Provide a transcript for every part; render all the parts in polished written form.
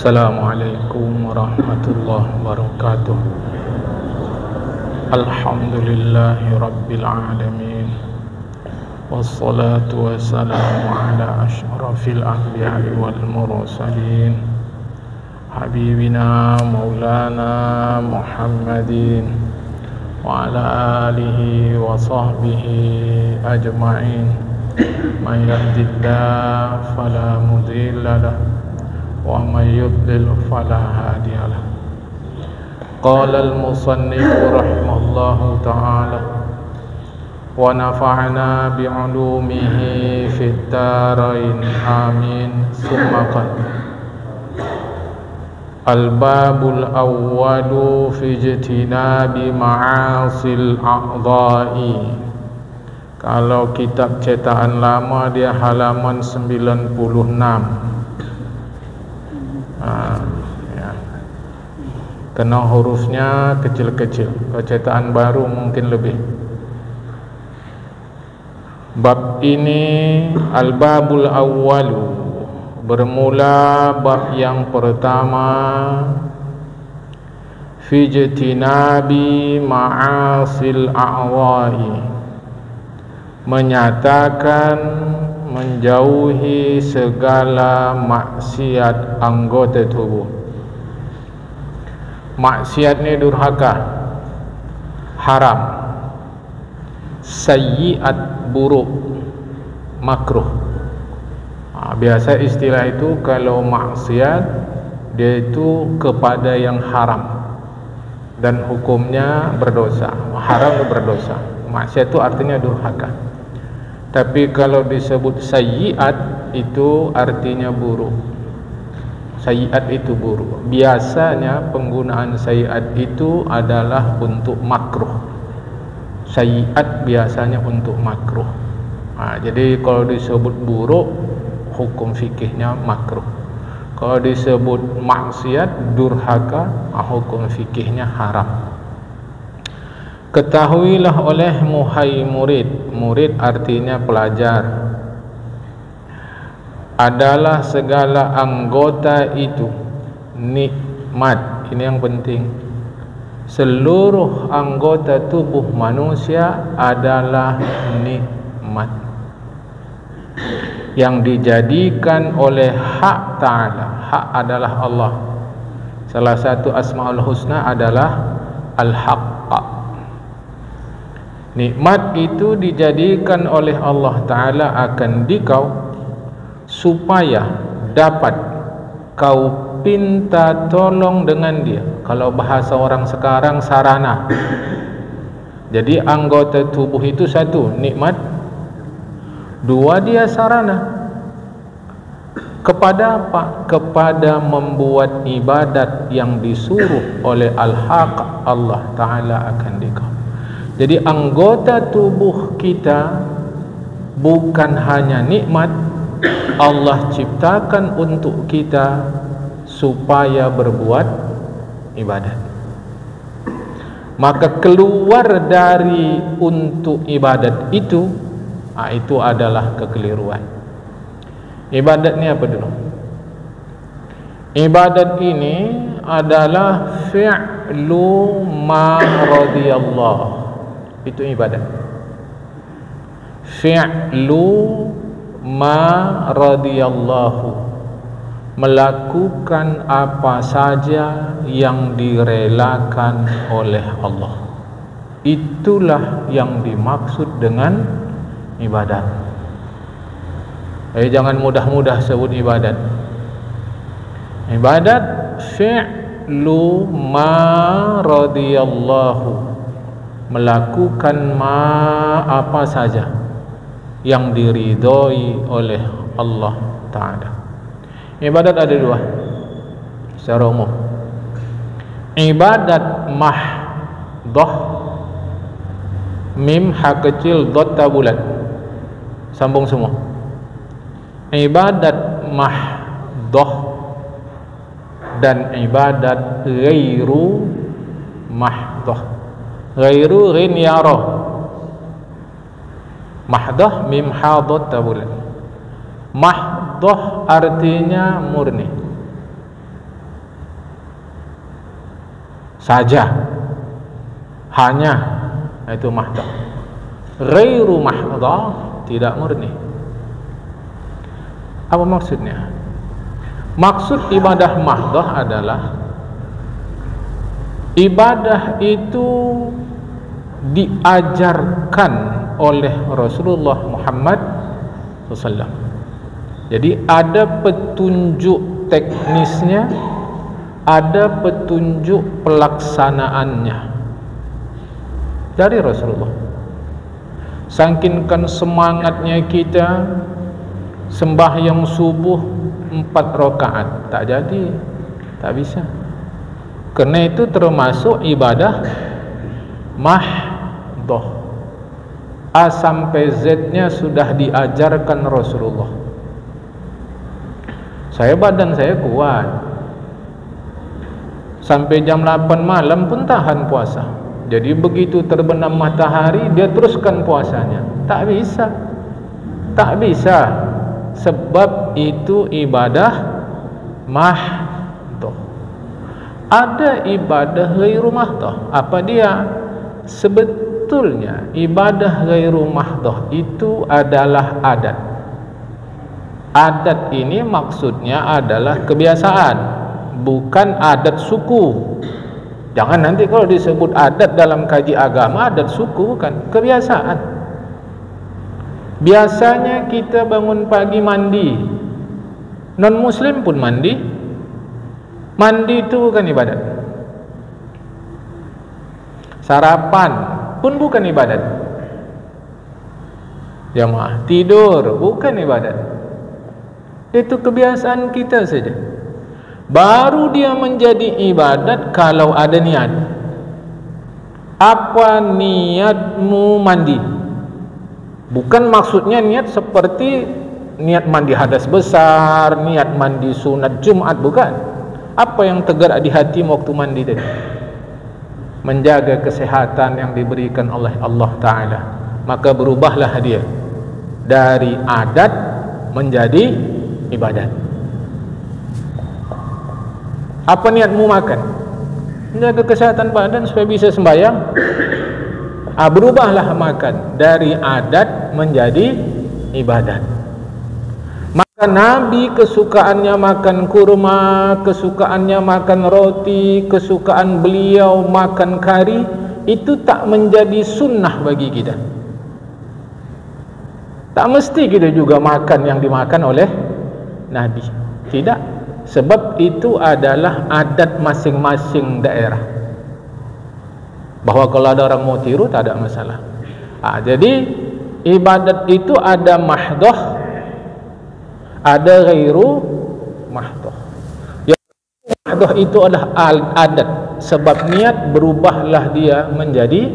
Assalamualaikum warahmatullahi wabarakatuh. Alhamdulillahi rabbil alamin. Wassalatu wassalamu ala asyrafil anbiya'i wal mursalin, habibina maulana Muhammadin wa ala alihi wa sahbihi ajma'in. Man yahdihillahu fala mudilla lahu wa man yudlil fala hadiya lahu. Qala al-musannif rahimahullahu ta'ala wa nafa'na bi'ulumihi fid darain amin. Summa qala al-babul awwalu fi ijtinabi ma'asil a'dha'i. Kalau kitab cetakan lama dia halaman 96. Ya. Kena hurufnya kecil-kecil. Kalau cetakan baru mungkin lebih. Bab ini al-babul awwalu, bermula bab yang pertama, fi ijtinabi ma'asil a'dha'i, menyatakan menjauhi segala maksiat anggota tubuh. Maksiat ni durhaka, haram, sayyiat, buruk, makruh. Biasa istilah itu kalau maksiat dia itu kepada yang haram dan hukumnya berdosa. Haram itu berdosa. Maksiat itu artinya durhaka. Tapi kalau disebut sayyiat itu artinya buruk. Sayyiat itu buruk. Biasanya penggunaan sayyiat itu adalah untuk makruh. Sayyiat biasanya untuk makruh. Jadi kalau disebut buruk, hukum fikihnya makruh. Kalau disebut maksiat, durhaka, hukum fikihnya haram. Ketahuilah oleh muhai murid, murid artinya pelajar, adalah segala anggota itu nikmat. Ini yang penting. Seluruh anggota tubuh manusia adalah nikmat yang dijadikan oleh hak Ta'ala. Hak adalah Allah. Salah satu asma'ul husna adalah al-haqq. Nikmat itu dijadikan oleh Allah Ta'ala akan dikau supaya dapat kau pinta tolong dengan dia. Kalau bahasa orang sekarang, sarana. Jadi anggota tubuh itu satu, nikmat. Dua, dia sarana. Kepada apa? Kepada membuat ibadat yang disuruh oleh al-haq, Allah Ta'ala akan dikau. Jadi anggota tubuh kita bukan hanya nikmat, Allah ciptakan untuk kita supaya berbuat ibadat. Maka keluar dari untuk ibadat itu adalah kekeliruan. Ibadat ni apa dulu? Ibadat ini adalah fi'lu ma radiyallahu. Itu ibadat. Fi'lu ma radiyallahu, melakukan apa saja yang direlakan oleh Allah. Itulah yang dimaksud dengan ibadat. Jangan mudah-mudah sebut ibadat. Ibadat fi'lu ma radiyallahu, melakukan apa saja yang diridhoi oleh Allah Ta'ala. Ibadat ada dua secara umum. Ibadat mahdoh, mim ha kecil, dot ta bulat, sambung semua. Ibadat mahdoh dan ibadat ghairu mahdoh. Ghairu ghin yara, mahdoh mim ha dot ta bulat. Mahdoh artinya murni. saja, hanya, itu mahdah. Ghairu mahdah, tidak murni. Apa maksudnya? Maksud ibadah mahdah adalah ibadah itu diajarkan oleh Rasulullah Muhammad SAW. Jadi ada petunjuk teknisnya, ada petunjuk pelaksanaannya dari Rasulullah. Saking semangatnya kita sembahyang subuh 4 rakaat, tak jadi, tak bisa. Kerana itu termasuk ibadah mahdoh. A sampai Z nya sudah diajarkan Rasulullah. Badan saya kuat, sampai jam 8 malam pun tahan puasa. Jadi begitu terbenam matahari, dia teruskan puasanya. Tak bisa, tak bisa. Sebab itu ibadah mahdoh. Ada ibadah ghairu mahdoh. Apa dia? Sebetulnya ibadah ghairu mahdoh itu adalah adat. Adat ini maksudnya adalah kebiasaan, bukan adat suku. Jangan nanti kalau disebut adat dalam kaji agama, adat suku bukan, kebiasaan. Biasanya kita bangun pagi mandi. Non muslim pun mandi. Mandi itu bukan ibadat. Sarapan pun bukan ibadat. Jamaah, tidur bukan ibadat. Itu kebiasaan kita saja. Baru dia menjadi ibadat kalau ada niat. Apa niatmu mandi? Bukan maksudnya niat seperti niat mandi hadas besar, niat mandi sunat Jumat, bukan. Apa yang tergerak di hati waktu mandi tadi? Menjaga kesehatan yang diberikan oleh Allah Ta'ala. Maka berubahlah dia dari adat menjadi ibadat. Apa niatmu makan? Menjaga kesehatan badan supaya bisa sembahyang. Berubahlah makan dari adat menjadi ibadat. Maka Nabi kesukaannya makan kurma, kesukaannya makan roti, kesukaan beliau makan kari, itu tak menjadi sunnah bagi kita. Tak mesti kita juga makan yang dimakan oleh Nabi. Tidak. Sebab itu adalah adat masing-masing daerah. Bahawa kalau ada orang mau tiru, tak ada masalah. Jadi ibadat itu ada mahdoh, ada ghairu mahdoh. Yang mahdoh itu adalah adat. Sebab niat berubahlah dia menjadi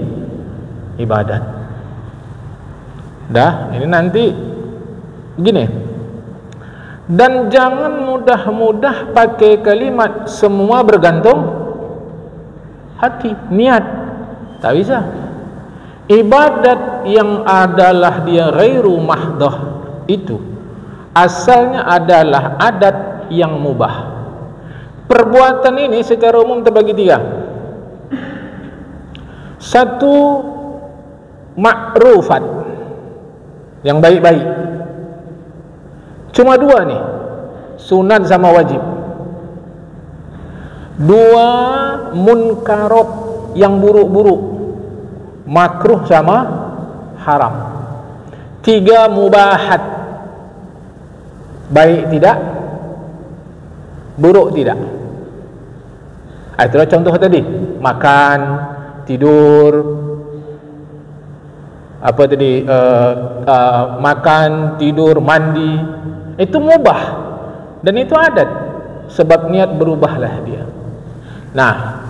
ibadat. Dah, ini nanti gini. Dan jangan mudah-mudah pakai kalimat semua bergantung hati, niat. Tak bisa. Ibadat yang adalah dia ghairu mahdoh itu asalnya adalah adat yang mubah. Perbuatan ini secara umum terbagi 3. Satu, ma'rufat, yang baik-baik. Cuma 2 nih, sunat sama wajib. 2, munkarot, yang buruk-buruk, makruh sama haram. 3, mubahat, baik tidak, buruk tidak. Itulah contoh tadi, makan, tidur, apa tadi, makan, tidur, mandi, itu mubah dan itu adat. Sebab niat berubahlah dia. Nah,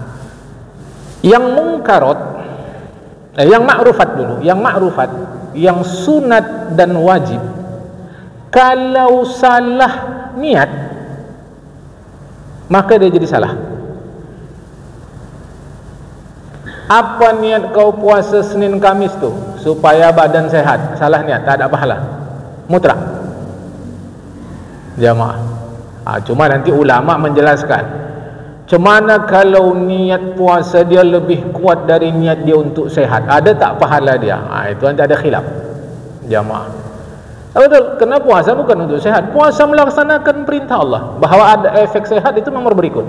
yang mungkarot, yang ma'rufat dulu, yang ma'rufat, yang sunat dan wajib, kalau salah niat maka dia jadi salah. Apa niat kau puasa Senin Kamis tu? Supaya badan sehat. Salah niat, tak ada pahala, mutlak. Jamaah. Cuma nanti ulama menjelaskan, Cemana kalau niat puasa dia lebih kuat dari niat dia untuk sehat? Ada tak pahala dia? Itu nanti ada khilaf jamaah. Betul, kena puasa bukan untuk sehat. Puasa melaksanakan perintah Allah. Bahawa ada efek sehat itu nomor berikut.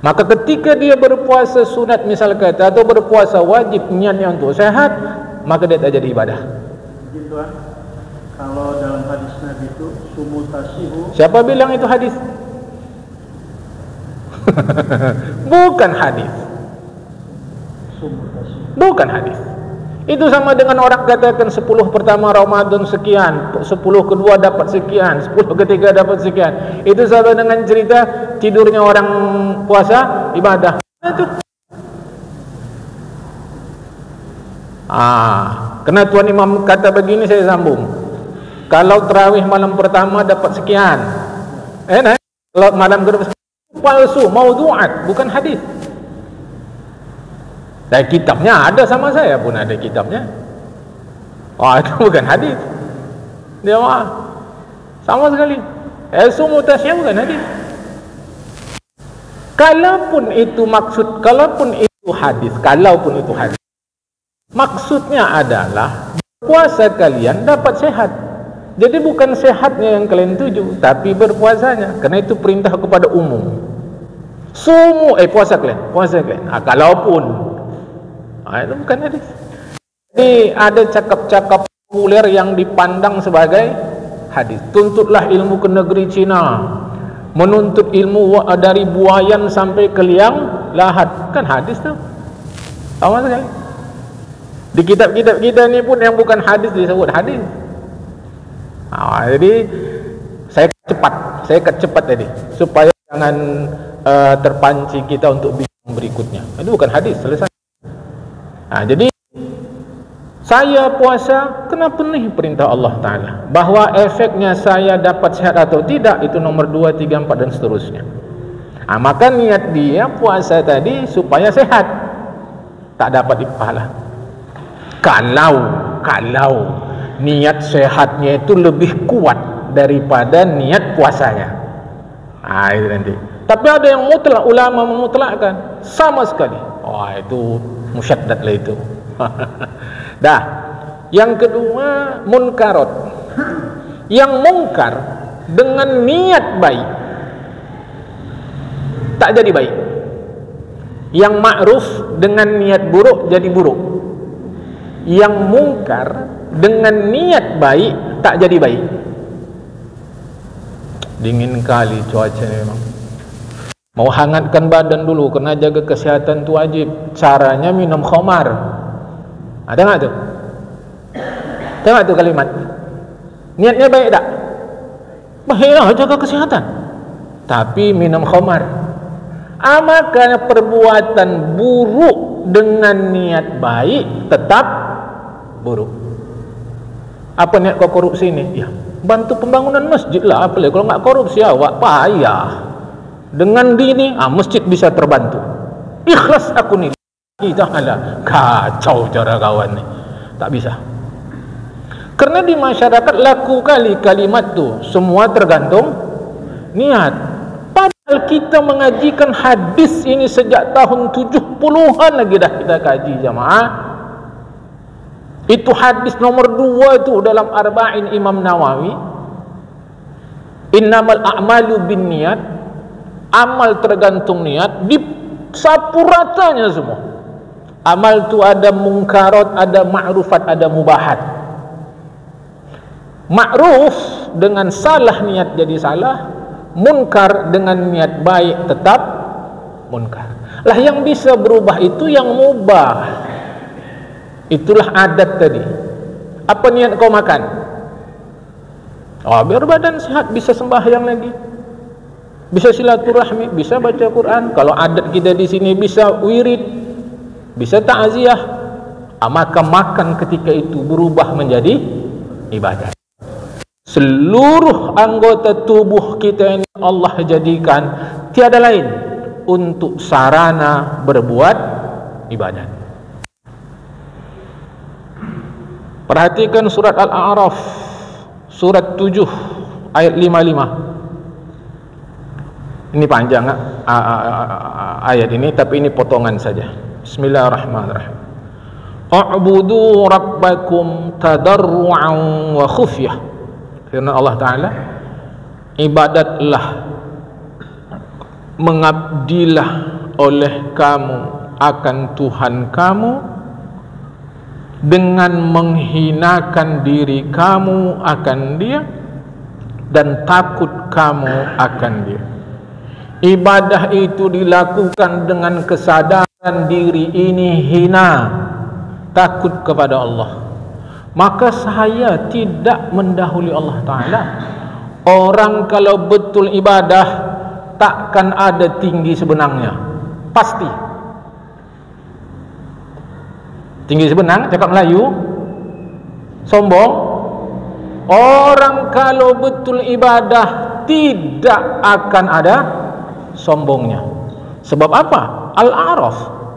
Maka ketika dia berpuasa sunat misal kata, atau berpuasa wajib niatnya untuk sehat, maka dia tak jadi ibadah. Jadi tuan, kalau dalam hadis Nabi itu sumutasihu. Siapa bilang itu hadis? Bukan hadis. Bukan hadis. Itu sama dengan orang katakan 10 pertama Ramadan sekian, 10 kedua dapat sekian, 10 ketiga dapat sekian. Itu sama dengan cerita tidurnya orang puasa ibadah. Itu. Kena Tuan Imam kata begini, saya sambung. Kalau tarawih malam pertama dapat sekian. Kalau malam kedua palsu, maudhu'at, bukan hadis. Dan kitabnya ada, sama saya pun ada kitabnya. Itu bukan hadis. Dia sama sekali. Mutasya bukan hadis. Kalaupun itu maksud, kalaupun itu hadis, maksudnya adalah puasa kalian dapat sehat. Jadi bukan sehatnya yang kalian tuju, tapi berpuasanya. Karena itu perintah kepada umum. Puasa kalian. Kalaupun itu bukan hadis. Jadi ada cakap-cakap populer yang dipandang sebagai hadis. Tuntutlah ilmu ke negeri Cina, menuntut ilmu dari buayan sampai ke liang lahat. Kan hadis tu. Sama sekali. Di kitab-kitab kita ni pun yang bukan hadis disebut hadis. Jadi saya cepat tadi supaya jangan terpancing kita untuk bincang berikutnya. Itu bukan hadis, selesai. Jadi saya puasa kena penuhi perintah Allah Ta'ala. Bahawa efeknya saya dapat sehat atau tidak, itu nomor 2, 3, 4 dan seterusnya. Maka niat dia puasa tadi supaya sehat, tak dapat pahala. Kalau niat sehatnya itu lebih kuat daripada niat puasanya, itu nanti. Tapi ada yang mutlak, ulama memutlakkan sama sekali. Itu musyaddad lah itu. Dah. Yang kedua, munkarat. Yang mungkar dengan niat baik tak jadi baik. Yang ma'ruf dengan niat buruk jadi buruk. Yang mungkar dengan niat baik tak jadi baik. Dingin kali cuaca memang. Mau hangatkan badan dulu, kena jaga kesihatan tu wajib. Caranya minum khamar. Ada tak tu? Tengok tu kalimat. Niatnya baik tak? Baiklah, jaga kesihatan. Tapi minum khamar. Maka perbuatan buruk dengan niat baik tetap buruk. Apa niat kau korupsi ni? Ya, bantu pembangunan masjid lah. Apalagi kalau nak korupsi awak payah. Dengan dini masjid bisa terbantu. Ikhlas aku ni ta'ala. Kacau cara kawan ni. Tak bisa. Kerana di masyarakat laku kali kalimat tu, semua tergantung niat. Padahal kita mengajikan hadis ini sejak tahun 70-an lagi dah kita kaji jamaah. Itu hadis nomor 2 itu dalam Arba'in Imam Nawawi. Innamal a'malu bin niat. Amal tergantung niat, disapu ratanya semua. Amal tu ada mungkarat, ada ma'rufat, ada mubahat. Ma'ruf dengan salah niat jadi salah, munkar dengan niat baik tetap munkar. Lah yang bisa berubah itu yang mubah. Itulah adat tadi. Apa niat kau makan? Biar badan sehat, bisa sembahyang lagi, bisa silaturahmi, bisa baca Quran. Kalau adat kita di sini bisa wirid, bisa takziah. Maka makan ketika itu berubah menjadi ibadat. Seluruh anggota tubuh kita ini Allah jadikan tiada lain untuk sarana berbuat ibadat. Perhatikan surat Al-A'raf, surat 7 ayat 55. Ini panjang ayat ini, tapi ini potongan saja. Bismillahirrahmanirrahim. A'budu rabbakum tadarru'an wa khufyah. Firman Allah Ta'ala, ibadatlah, mengabdilah oleh kamu akan Tuhan kamu dengan menghinakan diri kamu akan Dia dan takut kamu akan Dia. Ibadah itu dilakukan dengan kesadaran diri ini hina, takut kepada Allah. Maka saya tidak mendahului Allah Ta'ala. Orang kalau betul ibadah, takkan ada tinggi sebenarnya, pasti. Tinggi sebenang, cakap Melayu, sombong. Orang kalau betul ibadah, tidak akan ada sombongnya. Sebab apa? Al-A'raf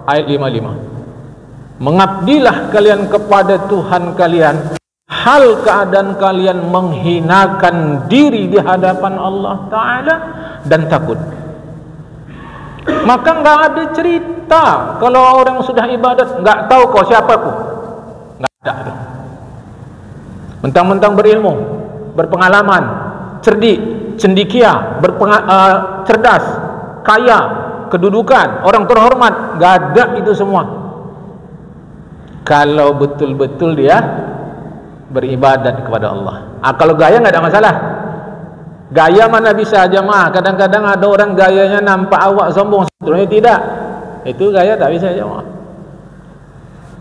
ayat 55. Mengabdilah kalian kepada Tuhan kalian, hal keadaan kalian menghinakan diri di hadapan Allah Ta'ala dan takut. Maka enggak ada cerita kalau orang sudah ibadat enggak tahu kau siapa aku. Enggak ada tu. Mentang-mentang berilmu, berpengalaman, cerdik, cendekia, cerdas, kaya, kedudukan, orang terhormat, enggak ada itu semua. Kalau betul-betul dia beribadat kepada Allah. Kalau gaya enggak ada masalah. Gaya mana bisa jemaah. Kadang-kadang ada orang gayanya nampak awak sombong, sebetulnya tidak. Itu gaya tak bisa jemaah.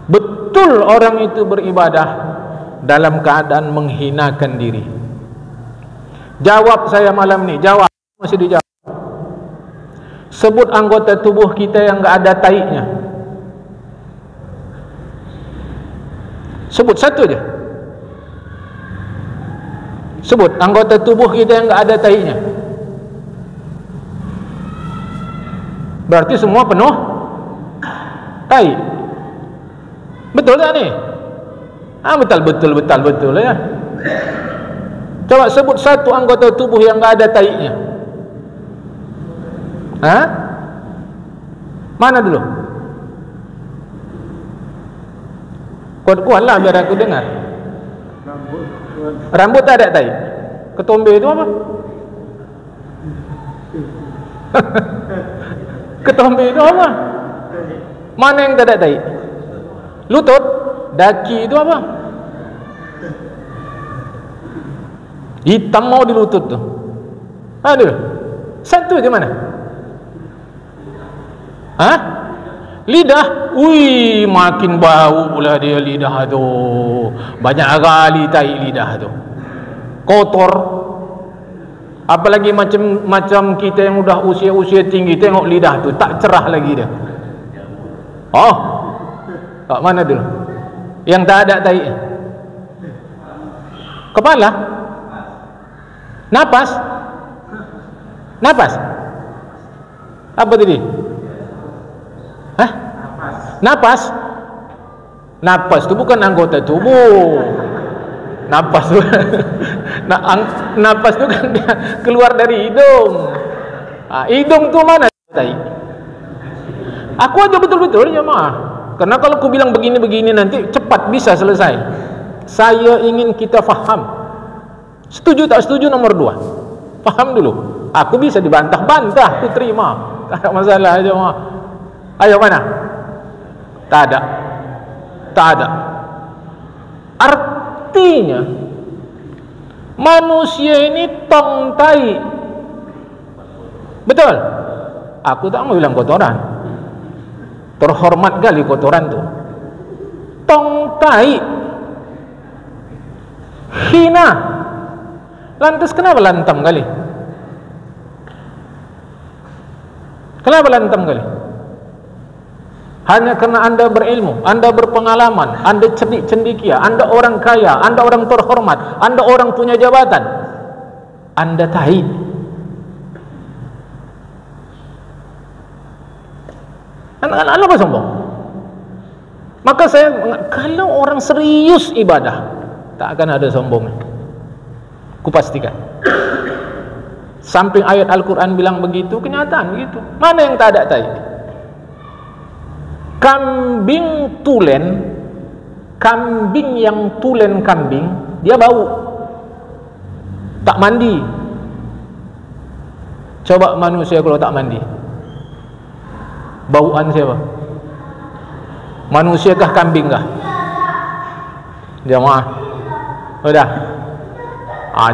Betul orang itu beribadah dalam keadaan menghinakan diri. Jawab saya malam ni, jawab, masih dijawab. Sebut anggota tubuh kita yang enggak ada taiknya. Sebut satu je. Sebut anggota tubuh kita yang enggak ada taiknya. Berarti semua penuh taik. Betul tak ni? Betul ya. Coba sebut satu anggota tubuh yang enggak ada taiknya. Mana dulu? Kuat-kuat lah biar aku dengar. Rambut tak ada taik. Ketombe itu apa? Ketombe itu apa? Mana yang tak ada taik? Lutut? Daki itu apa? Hitam mau di lutut tu. Aduh. Satu je mana? Lidah. Wih, makin bau pula dia lidah tu. Banyak kali tai lidah tu. Kotor. Apalagi macam kita yang udah usia tinggi, tengok lidah tu tak cerah lagi dia. Oh. Kat mana dulu? Yang tak ada tai. Kepala. Napas. Napas. Apa tadi? Napas. Napas tu bukan anggota tubuh. Napas tu napas tu kan dia keluar dari hidung. Hidung tu mana tai? Aku aja betul-betul jemaah. Karena kalau aku bilang begini-begini nanti cepat bisa selesai. Saya ingin kita faham. Setuju tak setuju nomor 2. Faham dulu. Aku bisa dibantah-bantah, aku terima. Tak ada masalah jemaah. Ayo mana? Tak ada. Tak ada. Artinya manusia ini tong tai. Betul? Aku tak mau bilang kotoran. Terhormat kali kotoran tu. Tong tai. Hina. Lantas kenapa lantam kali? Kenapa lantam kali? Hanya kerana anda berilmu, anda berpengalaman, anda cerdik cendekia, anda orang kaya, anda orang terhormat, anda orang punya jabatan, anda tai. Anak-anak apa sombong? Maka saya, kalau orang serius ibadah, tak akan ada sombong. Kupastikan. Samping ayat Al-Quran bilang begitu, kenyataan begitu. Mana yang tak ada tai? Kambing tulen, kambing yang tulen kambing, dia bau, tak mandi. Coba manusia kalau tak mandi, bauan siapa? Manusia kah, kambing kah? Jemaah, sudah.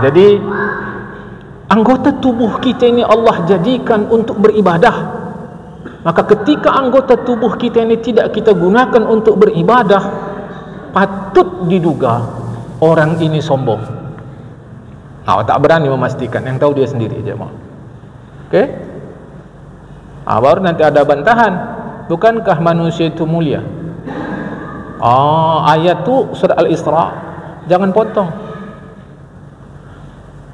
Jadi anggota tubuh kita ini Allah jadikan untuk beribadah. Maka ketika anggota tubuh kita ini tidak kita gunakan untuk beribadah, patut diduga orang ini sombong. Tak berani memastikan, yang tahu dia sendiri, jemaah. Okey? Baru nanti ada bantahan. Bukankah manusia itu mulia? Ayat tu surah Al-Isra, jangan potong.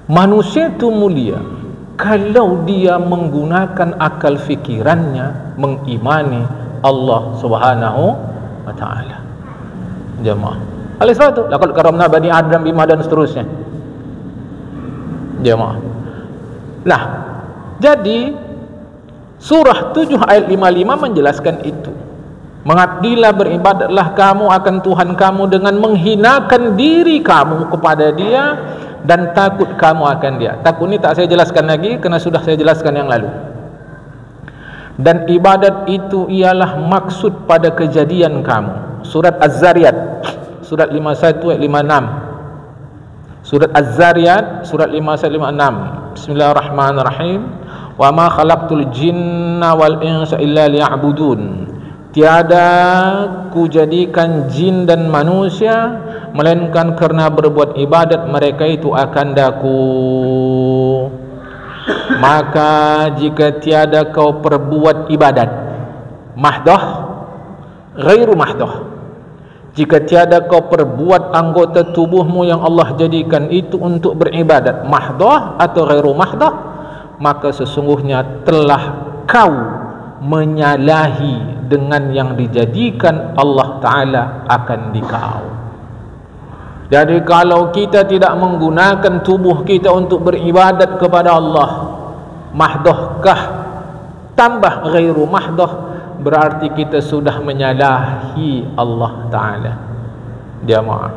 Manusia itu mulia kalau dia menggunakan akal fikirannya mengimani Allah Subhanahu wa taala. Jemaah, Al-Isra tu laqad karamna bani Adam bima dan seterusnya. Jemaah. Nah, jadi surah 7 ayat 55 menjelaskan itu. Mengabdilah, beribadatlah kamu akan Tuhan kamu dengan menghinakan diri kamu kepada Dia dan takut kamu akan Dia. Takut ni tak saya jelaskan lagi kerana sudah saya jelaskan yang lalu. Dan ibadat itu ialah maksud pada kejadian kamu. Surat Az-Zariyat, surat 51 ayat 56. Surat Az-Zariyat, surat 51 56. Bismillahirrahmanirrahim. Wa ma khalaqtul jinna wal insa illa liya'budun. Tiada kujadikan jin dan manusia melainkan kerana berbuat ibadat mereka itu akan daku. Maka jika tiada kau perbuat ibadat mahdoh, ghairu mahdoh, jika tiada kau perbuat anggota tubuhmu yang Allah jadikan itu untuk beribadat mahdoh atau ghairu mahdoh, maka sesungguhnya telah kau menyalahi dengan yang dijadikan Allah Ta'ala akan dikau. Jadi kalau kita tidak menggunakan tubuh kita untuk beribadat kepada Allah, mahdohkah tambah ghairu mahdoh, berarti kita sudah menyalahi Allah Ta'ala. Jamaah,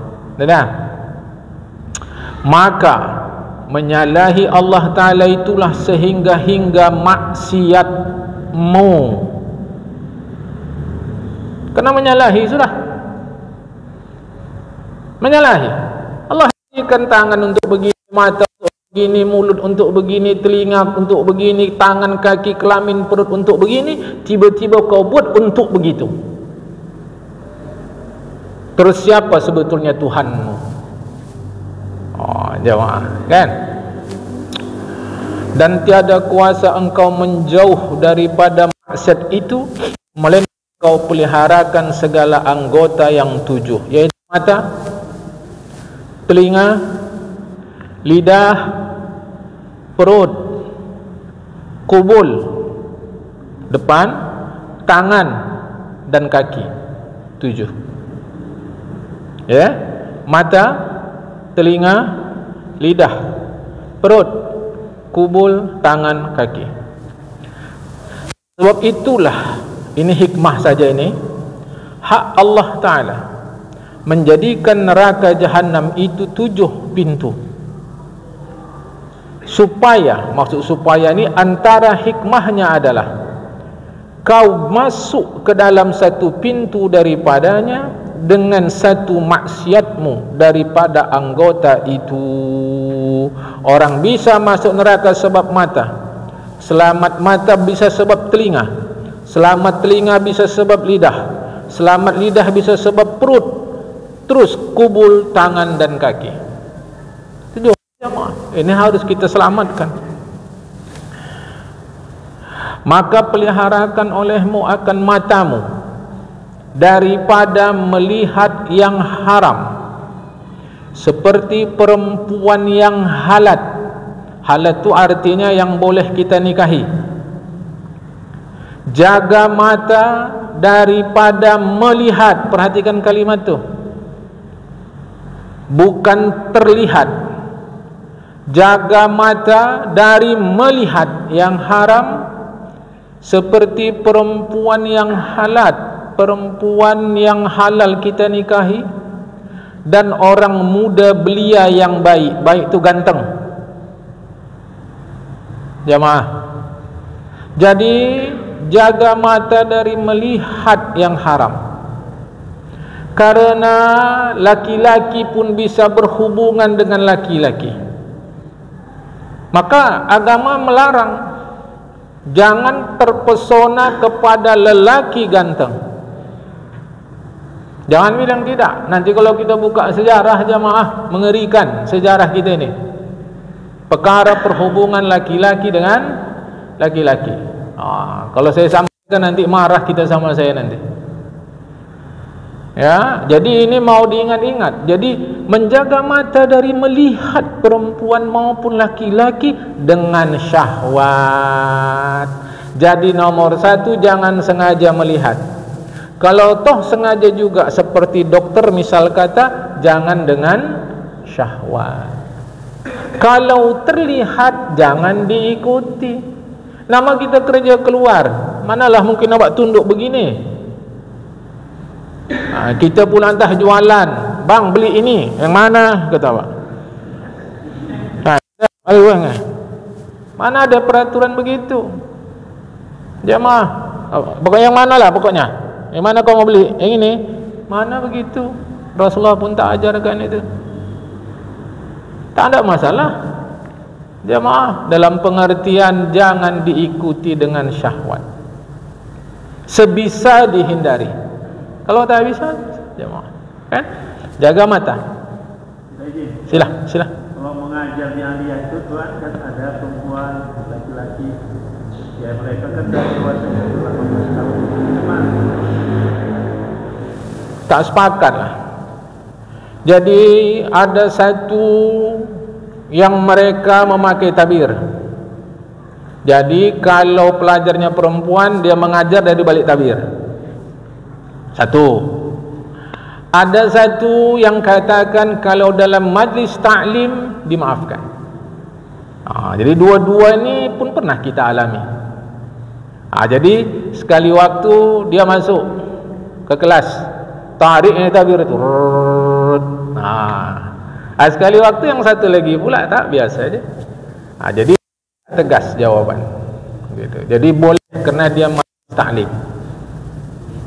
maka menyalahi Allah Ta'ala itulah sehingga-hingga maksiatmu. Kena menyalahi sudah. Menyalahi. Allah berikan tangan untuk begini, mata untuk begini, mulut untuk begini, telinga untuk begini, tangan, kaki, kelamin, perut untuk begini. Tiba-tiba kau buat untuk begitu. Terus siapa sebetulnya Tuhanmu? Jemaah, kan? Dan tiada kuasa engkau menjauh daripada maksiat itu melainkan kau peliharakan segala anggota yang 7, yaitu mata, telinga, lidah, perut, kubul depan, tangan dan kaki. 7. Ya, mata, telinga, lidah, perut, kubul, tangan, kaki. Sebab itulah, ini hikmah saja ini, hak Allah Ta'ala menjadikan neraka Jahannam itu 7 pintu. Supaya, maksud supaya ini antara hikmahnya adalah kau masuk ke dalam satu pintu daripadanya dengan satu maksiatmu daripada anggota itu. Orang bisa masuk neraka sebab mata, selamat mata bisa sebab telinga, selamat telinga bisa sebab lidah, selamat lidah bisa sebab perut, terus kubul, tangan dan kaki. Itu ini harus kita selamatkan. Maka peliharakan olehmu akan matamu daripada melihat yang haram, seperti perempuan yang halat. Halat itu artinya yang boleh kita nikahi. Jaga mata daripada melihat. Perhatikan kalimat itu, bukan terlihat. jaga mata dari melihat yang haram, seperti perempuan yang halal kita nikahi, dan orang muda belia yang baik itu ganteng. Jamaah, jadi jaga mata dari melihat yang haram, karena laki-laki pun bisa berhubungan dengan laki-laki. Maka agama melarang, jangan terpesona kepada lelaki ganteng. Jangan bilang tidak. Nanti kalau kita buka sejarah jamaah, mengerikan sejarah kita ini. Perkara perhubungan laki-laki dengan laki-laki. Kalau saya sampaikan nanti marah kita sama saya nanti. Ya, jadi ini mau diingat-ingat. Jadi menjaga mata dari melihat perempuan maupun laki-laki dengan syahwat. Jadi nomor satu, jangan sengaja melihat. Kalau toh sengaja juga, seperti dokter misal kata, jangan dengan syahwat. Kalau terlihat, jangan diikuti. Nama kita kerja keluar, manalah mungkin awak tunduk begini. Kita pula entah jualan, bang beli ini, yang mana kata awak? Mana ada peraturan begitu? Jamaah, pokoknya yang mana lah pokoknya. Yang mana kau mau beli? Yang ini? Mana begitu? Rasulullah pun tak ajarkan itu. Tak ada masalah. Jamaah, dalam pengertian jangan diikuti dengan syahwat. Sebisa dihindari. Kalau tak bisa, jemaah, kan? Jaga mata. Sila. Kalau mengajar di aliyah itu Tuhan kan ada perempuan, laki-laki. Ya mereka kan dari dewasanya 18 tahun. Gimana? Tak sepakat lah. Jadi ada satu yang mereka memakai tabir. Jadi kalau pelajarnya perempuan, dia mengajar dari balik tabir. Satu. Ada satu yang katakan kalau dalam majlis ta'lim dimaafkan. Jadi dua-dua ini pun pernah kita alami. Jadi sekali waktu dia masuk ke kelas, tariknya tabir itu. Sekali waktu yang satu lagi pula tak biasa aja. Jadi tegas jawaban. Gitu. Jadi boleh kerana dia majlis ta'lim.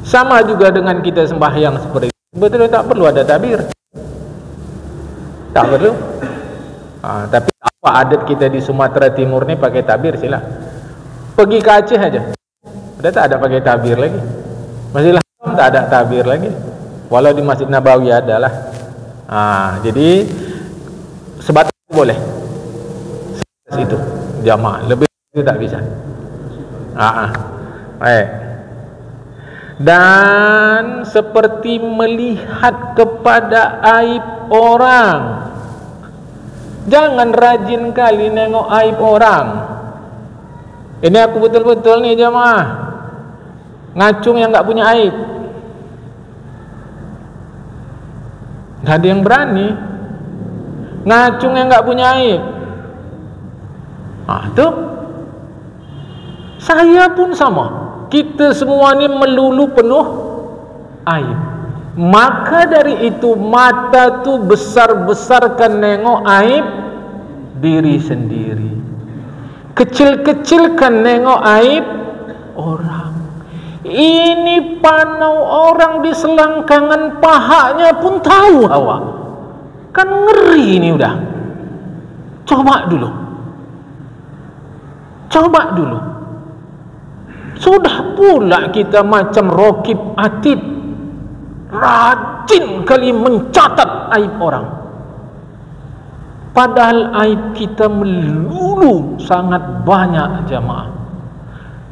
Sama juga dengan kita sembahyang seperti itu. Betul, tak perlu ada tabir. Tak perlu. Tapi apa adat kita di Sumatera Timur ni pakai tabir, sila. Pergi ke Aceh aja, udah tak ada pakai tabir lagi. Masjid Haram tak ada tabir lagi. Walau di Masjid Nabawi ada lah. Jadi sebatas boleh. Sebatas itu jamaah, lebih itu tak bisa. Baik. Dan seperti melihat kepada aib orang, jangan rajin kali nengok aib orang. Ini aku betul-betul nih jemaah, ngacung yang tak punya aib. Tak ada yang berani ngacung yang tak punya aib. Tuh, saya pun sama. Kita semua ni melulu penuh aib. Maka dari itu mata tu besar-besarkan nengok aib diri sendiri, kecil-kecilkan nengok aib orang. Ini panau orang di selangkangan pahanya pun tahu awak. Kan ngeri ini udah. Coba dulu. Sudah pula kita macam Rokib Atid, rajin kali mencatat aib orang. Padahal aib kita melulu sangat banyak jamaah.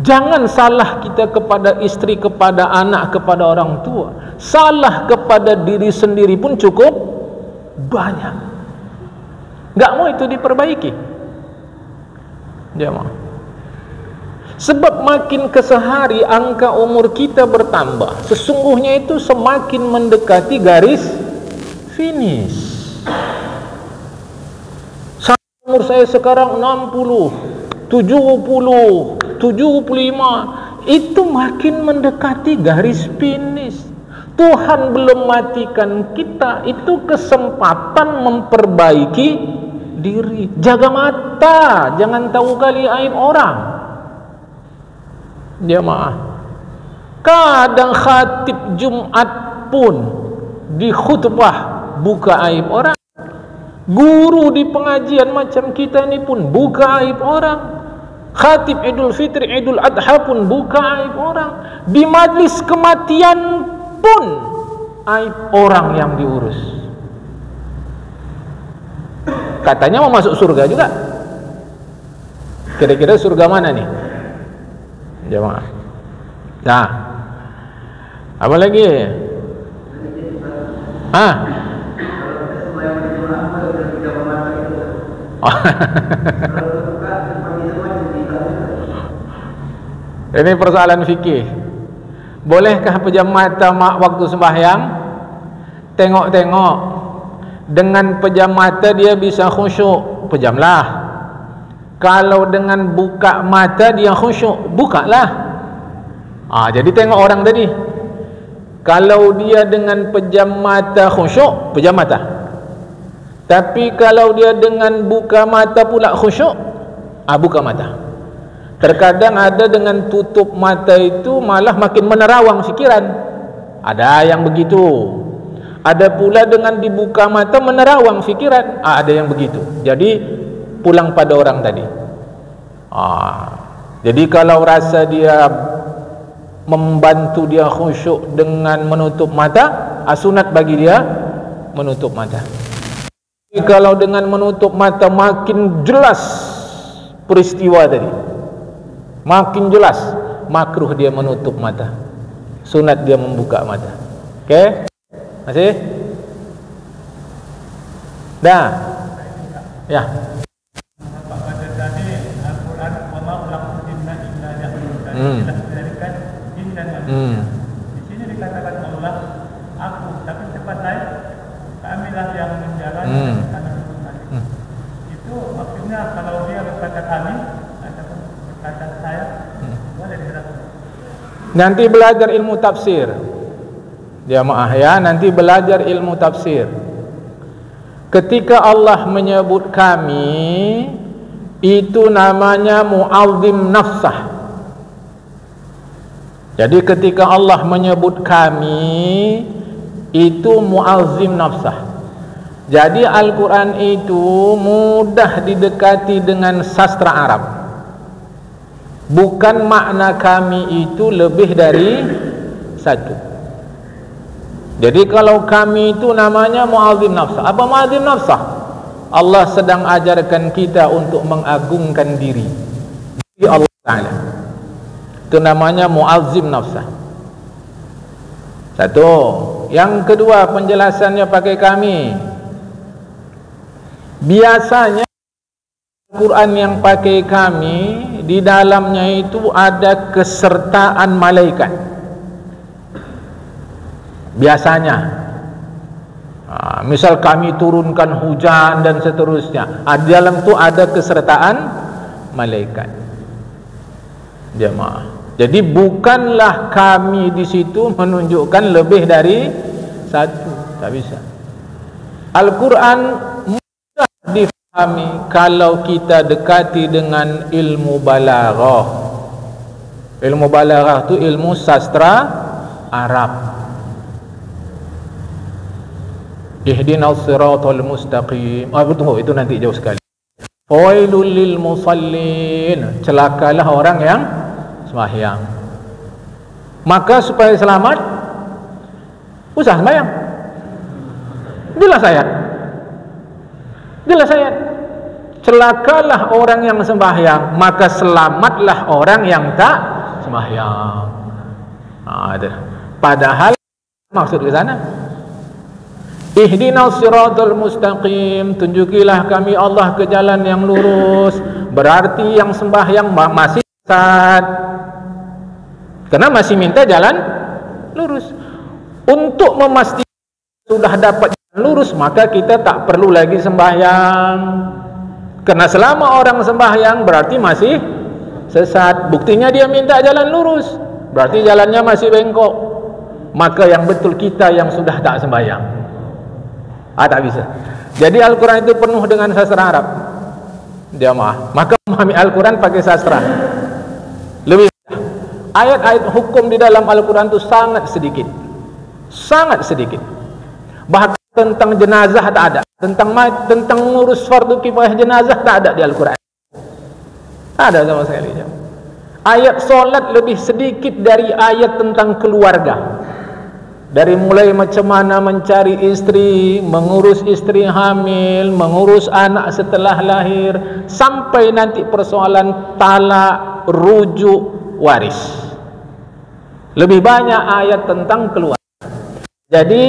Jangan salah kita kepada istri, kepada anak, kepada orang tua. Salah kepada diri sendiri pun cukup banyak. Gak mau itu diperbaiki jamaah. Sebab makin ke sehari angka umur kita bertambah, sesungguhnya itu semakin mendekati garis finish. Sampai umur saya sekarang 60, 70, 75, itu makin mendekati garis finish. Tuhan belum matikan kita, itu kesempatan memperbaiki diri. Jaga mata, jangan tahu kali aib orang. Jemaah, kadang khatib Jumat pun di khutbah buka aib orang. Guru di pengajian macam kita ni pun buka aib orang. Khatib Idul Fitri, Idul Adha pun buka aib orang. Di majlis kematian pun aib orang yang diurus. Katanya mau masuk surga juga. Kira-kira surga mana nih? Jemaah. Nah, apa lagi? Ini persoalan fikih. Bolehkah pejam mata waktu sembahyang? Tengok-tengok. Dengan pejam mata dia bisa khusyuk, pejamlah. Kalau dengan buka mata dia khusyuk, bukalah. Jadi tengok orang tadi. Kalau dia dengan pejam mata khusyuk, pejam mata. Tapi kalau dia dengan buka mata pula khusyuk, buka mata. Terkadang ada dengan tutup mata itu malah makin menerawang fikiran. Ada yang begitu. Ada pula dengan dibuka mata menerawang fikiran. Ada yang begitu. Jadi pulang pada orang tadi. Jadi kalau rasa dia membantu dia khusyuk dengan menutup mata, sunat bagi dia menutup mata. Jadi kalau dengan menutup mata makin jelas peristiwa tadi, makin jelas, makruh dia menutup mata, sunat dia membuka mata. Oke? Masih? Dah? Ya. Di sini dikatakan Allah, aku, tapi cepat naik, kamilah yang menjalankan itu maksudnya kalau dia berkata kami ataupun berkata saya, boleh dikatakan. Nanti belajar ilmu tafsir, jamaah ya, nanti belajar ilmu tafsir. Ketika Allah menyebut kami, itu namanya mu'azzim nafsah. Jadi ketika Allah menyebut kami, itu mu'azzim nafsah. Jadi Al-Quran itu mudah didekati dengan sastra Arab. Bukan makna kami itu lebih dari satu. Jadi kalau kami itu namanya mu'azzim nafsah. Apa mu'azzim nafsah? Allah sedang ajarkan kita untuk mengagungkan diri Allah Ta'ala. Itu namanya mu'azzim nafsah. Satu. Yang kedua, penjelasannya pakai kami. Biasanya Al-Quran yang pakai kami, di dalamnya itu ada kesertaan malaikat. Biasanya misal kami turunkan hujan dan seterusnya, di dalam itu ada kesertaan malaikat. Jemaah. Jadi bukanlah kami di situ menunjukkan lebih dari satu, tak bisa. Al-Quran mudah difahami kalau kita dekati dengan ilmu balaghah. Ilmu balaghah itu ilmu sastra Arab. Ihdinas siratal mustaqim. Tunggu, itu nanti jauh sekali. Fawailul lil musallin. Celakalah orang yang sembahyang. Maka supaya selamat, usah sembahyang. Jelas ayat. Jelas ayat. Celakalah orang yang sembahyang, maka selamatlah orang yang tak sembahyang. Padahal maksud ke sana. Ihdinas siratal mustaqim, tunjukilah kami Allah ke jalan yang lurus. Berarti yang sembahyang masih sesat, karena masih minta jalan lurus. Untuk memastikan sudah dapat jalan lurus, maka kita tak perlu lagi sembahyang. Karena selama orang sembahyang berarti masih sesat. Buktinya dia minta jalan lurus, berarti jalannya masih bengkok. Maka yang betul kita yang sudah tak sembahyang. Tak bisa. Jadi Al-Quran itu penuh dengan sastra Arab, jamaah. Maka memahami Al-Quran pakai sastra lebih mudah. Ayat-ayat hukum di dalam Al-Quran itu sangat sedikit, sangat sedikit. Bahkan tentang jenazah tak ada, tentang ngurus fardu kifayah jenazah tak ada di Al-Quran. Tak ada sama sekali. Ayat solat lebih sedikit dari ayat tentang keluarga. Dari mulai macam mana mencari istri, mengurus istri hamil, mengurus anak setelah lahir, sampai nanti persoalan talak, rujuk, waris. Lebih banyak ayat tentang keluarga. Jadi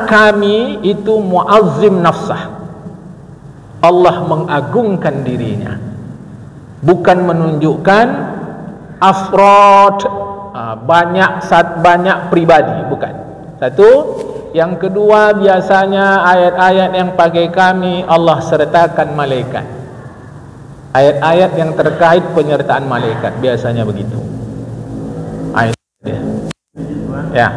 kami itu muazzim nafsah. Allah mengagungkan dirinya, bukan menunjukkan afrod, banyak pribadi, bukan. Satu. Yang kedua, biasanya ayat-ayat yang pakai kami Allah sertakan malaikat. Ayat-ayat yang terkait penyertaan malaikat biasanya begitu. Ayat ya.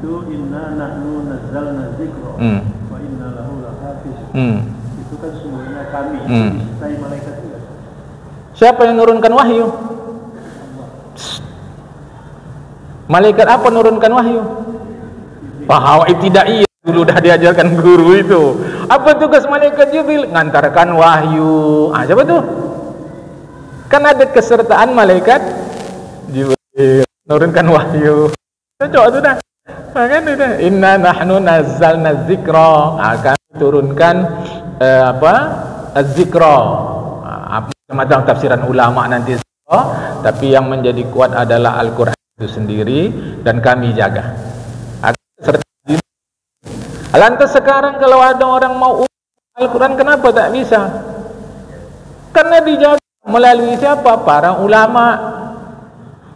Itu inna nahnu nazzalna dzikra wa inna lahu lahafiz. Itu kan semuanya kami. Saya malaikat juga. Siapa yang menurunkan wahyu? Malaikat apa menurunkan wahyu? Wahai ibtidaiyah, dulu dah diajarkan guru itu. Apa tugas malaikat Jibril? Ngantarkan wahyu. Siapa tu? Kan ada kesertaan malaikat Jibril menurunkan wahyu. Cocok tu dah. Kan itu dah. Inna nahnu nazzalna dzikra. Akan turunkan az-zikra. Macam tafsiran ulama nanti. Tapi yang menjadi kuat adalah Al-Quran itu sendiri, dan kami jaga. Lantas sekarang kalau ada orang mau Al-Quran, kenapa tak bisa? Karena dijaga melalui siapa? Para ulama.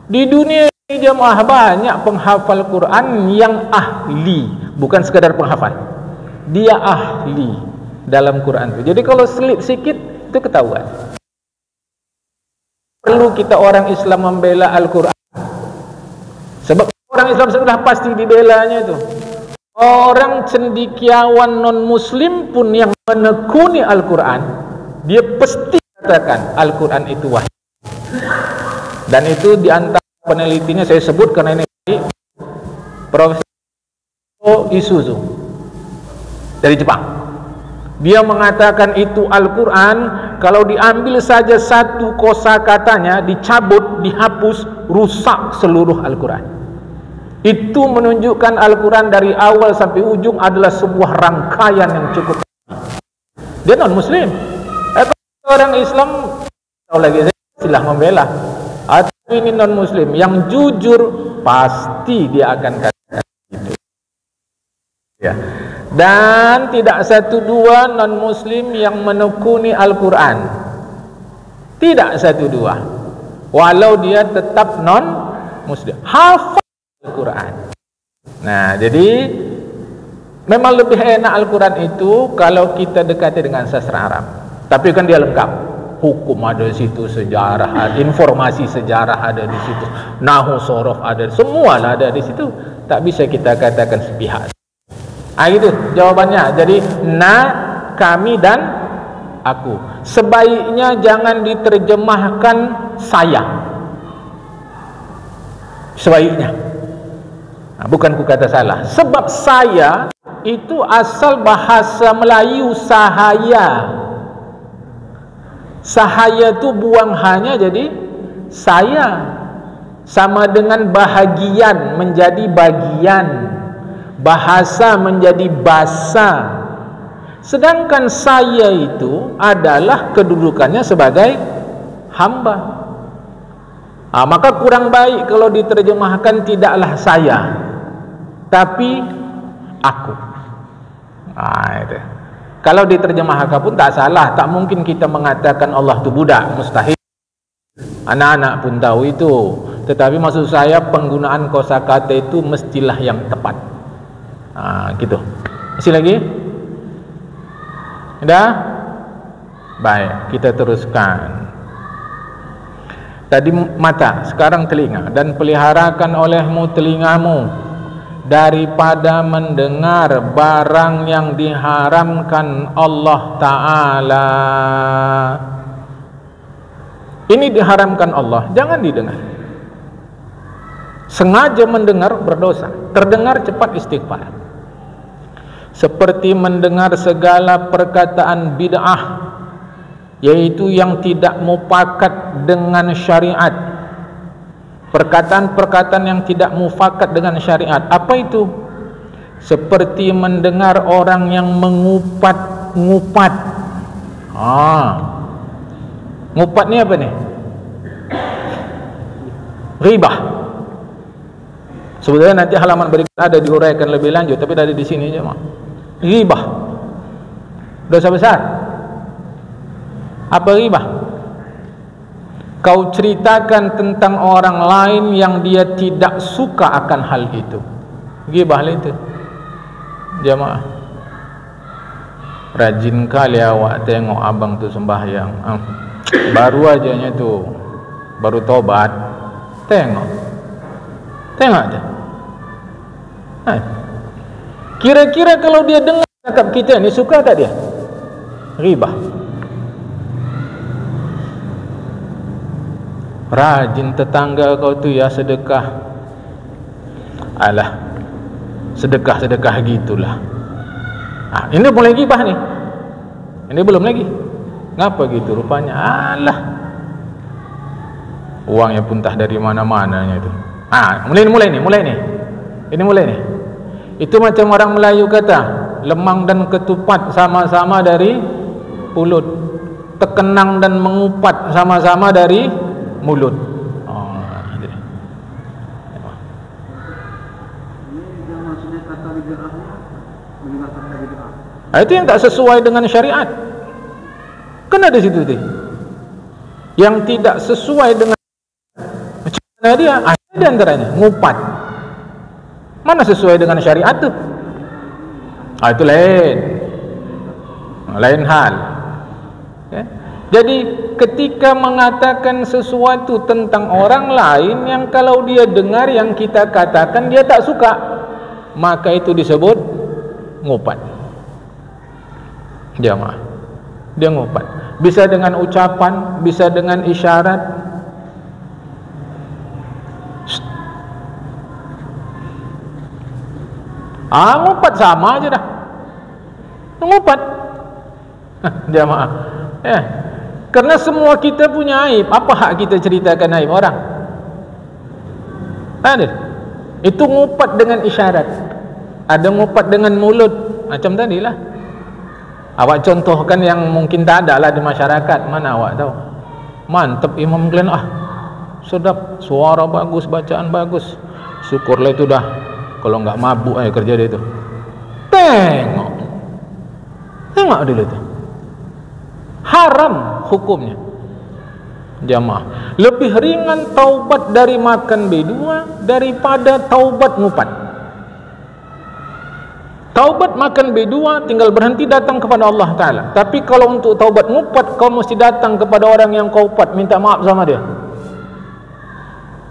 Di dunia ini jemaah banyak penghafal Quran yang ahli, bukan sekadar penghafal. Dia ahli dalam Quran itu. Jadi kalau selip sikit itu ketahuan. Perlu kita orang Islam membela Al-Quran. Sebab orang Islam sudah pasti dibelanya itu. Orang cendekiawan non-muslim pun yang menekuni Al-Quran, dia pasti katakan Al-Quran itu wahyu. Dan itu diantara penelitinya saya sebut karena ini Profesor Isuzu dari Jepang. Dia mengatakan itu Al-Quran, kalau diambil saja satu kosakatanya, dicabut, dihapus, rusak seluruh Al-Quran. Itu menunjukkan Al-Quran dari awal sampai ujung adalah sebuah rangkaian yang cukup. Dia non-muslim. Orang Islam tahu lagi, saya silah membela. Atau ini non-muslim yang jujur, pasti dia akan katakan itu. Ya. Dan tidak satu dua non-muslim yang menekuni Al-Quran. Tidak satu dua. Walau dia tetap non-muslim, hafal Al-Quran. Nah, jadi memang lebih enak Al-Quran itu kalau kita dekati dengan sastra Arab. Tapi kan dia lengkap. Hukum ada di situ, sejarah ada, informasi sejarah ada di situ, nahwu sorof ada, semualah ada di situ. Tak bisa kita katakan sepihak. Itu jawabannya. Jadi kami dan aku. Sebaiknya jangan diterjemahkan saya. Sebaiknya. Bukan ku kata salah. Sebab saya itu asal bahasa Melayu sahaya. Sahaya itu buang hanya jadi saya. Sama dengan bahagian menjadi bagian, bahasa menjadi basa. Sedangkan saya itu adalah kedudukannya sebagai hamba. Maka kurang baik kalau diterjemahkan tidaklah saya, tapi aku. Itu. Kalau diterjemahkan pun tak salah. Tak mungkin kita mengatakan Allah itu budak, mustahil. Anak-anak pun tahu itu. Tetapi maksud saya penggunaan kosakata itu mestilah yang tepat. Gitu. Masih lagi? Dah? Baik, kita teruskan. Tadi mata, sekarang telinga. Dan peliharakan olehmu telingamu daripada mendengar barang yang diharamkan Allah Ta'ala. Ini diharamkan Allah, jangan didengar. Sengaja mendengar berdosa, terdengar cepat istighfar. Seperti mendengar segala perkataan bid'ah, yaitu yang tidak mufakat dengan syariat. Perkataan-perkataan yang tidak mufakat dengan syariat. Apa itu? Seperti mendengar orang yang mengupat-ngupat. Ngupat ni apa ni? Ghibah. Sebenarnya nanti halaman berikut ada diuraikan lebih lanjut, tapi dari di sini aja mak. Ghibah. Dosa besar. Apa ghibah? Kau ceritakan tentang orang lain yang dia tidak suka akan hal itu. Ghibah lah itu. Jamaah, rajin kali awak tengok abang tu sembahyang. Baru ajanya tu, baru tobat. Tengok aja. Kira-kira kalau dia dengar cakap kita ni, suka tak dia? Ghibah. Rajin tetangga kau tu ya sedekah. Alah, sedekah gitulah. Ini boleh ghibah ni. Ini belum lagi. Ngapa gitu rupanya? Alah, uangnya pun entah dari mana-mananya itu. Mulai ni. Ini mulai ni. Itu macam orang Melayu kata, lemang dan ketupat sama-sama dari mulut, tekenang dan mengupat sama-sama dari mulut. Itu yang tak sesuai dengan syariat. Kan ada situ tu yang tidak sesuai dengan macam mana dia. Ada di antaranya ngupat. Mana sesuai dengan syariat tu? Itu lain hal. Jadi ketika mengatakan sesuatu tentang orang lain yang kalau dia dengar yang kita katakan dia tak suka, maka itu disebut ngupat. Jamaah, dia ngupat. Bisa dengan ucapan, bisa dengan isyarat. Ngupat sama aja dah. Ngupat. Jamaah. Karena semua kita punya aib. Apa hak kita ceritakan aib orang? Ada. Itu ngupat dengan isyarat. Ada ngupat dengan mulut. Macam tadilah. Awak contohkan yang mungkin tak ada lah di masyarakat. Mana awak tahu? Mantap Imam Glenn. Sedap. Suara bagus, bacaan bagus. Syukurlah itu dah. Kalau enggak mabuk kerja dia itu. Tengok dulu tu. Haram hukumnya. Jamaah, lebih ringan taubat dari makan B2 daripada taubat ngupat. Taubat makan B2 tinggal berhenti datang kepada Allah Ta'ala. Tapi kalau untuk taubat ngupat, kau mesti datang kepada orang yang kau upat, minta maaf sama dia.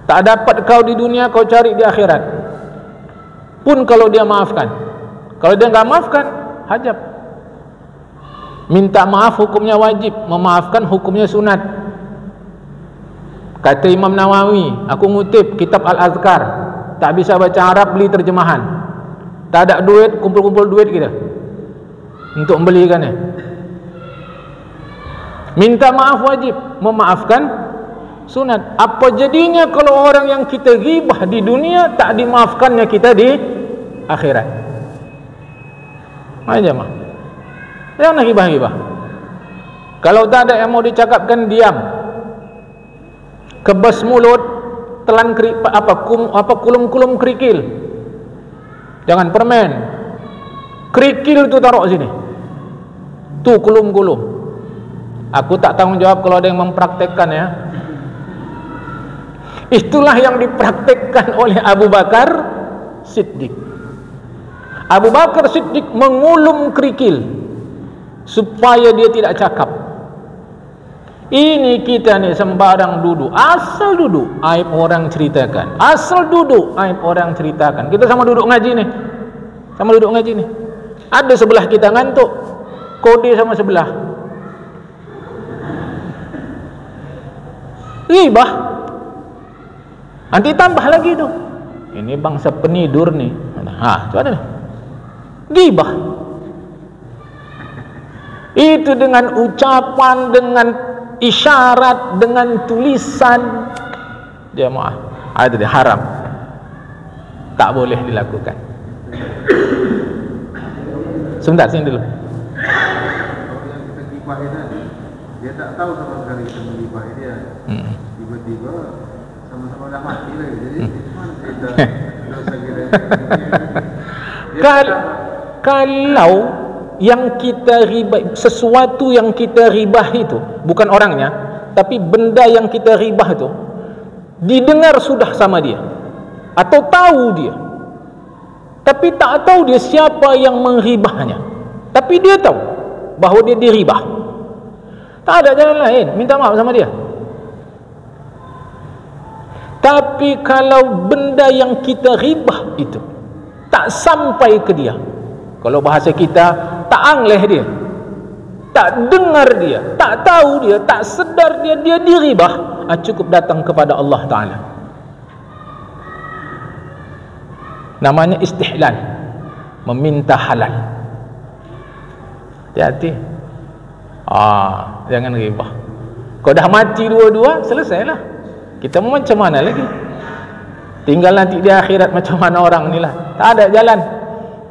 Tak dapat kau di dunia, kau cari di akhirat. Pun kalau dia maafkan. Kalau dia enggak maafkan, hajab. Minta maaf hukumnya wajib, memaafkan hukumnya sunat. Kata Imam Nawawi, aku ngutip kitab Al-Azkar, tak bisa baca Arab, beli terjemahan. Tak ada duit, kumpul-kumpul duit kita untuk membelikannya. Minta maaf wajib, memaafkan sunat. Apa jadinya kalau orang yang kita ghibah di dunia tak dimaafkannya kita di akhirat? Jemaah, jangan ghibah-ghibah. Kalau tak ada yang mau dicakapkan, diam. Kebas mulut, telan kulum-kulum kerikil. Jangan permen. Kerikil tu taruh sini. Tu kulum-kulum. Aku tak tanggung jawab kalau ada yang mempraktekkan ya. Itulah yang dipraktekkan oleh Abu Bakar Siddiq. Abu Bakar Siddiq mengulum kerikil supaya dia tidak cakap. Ini kita ni sembarang duduk, asal duduk aib orang ceritakan, asal duduk aib orang ceritakan. Kita sama duduk ngaji ni, sama duduk ngaji ni, ada sebelah kita ngantuk, kode sama sebelah, ghibah. Nanti tambah lagi tu, ini bangsa penidur ni, ha, tu ada ni, ghibah. Itu dengan ucapan, dengan isyarat, dengan tulisan, dia maaf, ada dia haram, tak boleh dilakukan. Sebentar, sini dulu. Yang kita gibah itu, dia tak tahu sama sekali kita menggibah dia. Tiba-tiba sama-sama dah mati lagi. Jadi mana kita dosa kita? Kalau yang kita ribah, sesuatu yang kita ribah itu bukan orangnya, tapi benda yang kita ribah itu didengar sudah sama dia, atau tahu dia, tapi tak tahu dia siapa yang mengribahnya, tapi dia tahu bahawa dia diribah, tak ada jalan lain, minta maaf sama dia. Tapi kalau benda yang kita ribah itu tak sampai ke dia, kalau bahasa kita, tak angleh dia, tak dengar dia, tak tahu dia, tak sedar dia, dia diribah, cukup datang kepada Allah Ta'ala. Namanya istihlal, meminta halal. Hati-hati, jangan ribah. Kau dah mati dua-dua, selesailah. Kita mau macam mana lagi? Tinggal nanti di akhirat macam mana orang ni lah, tak ada jalan.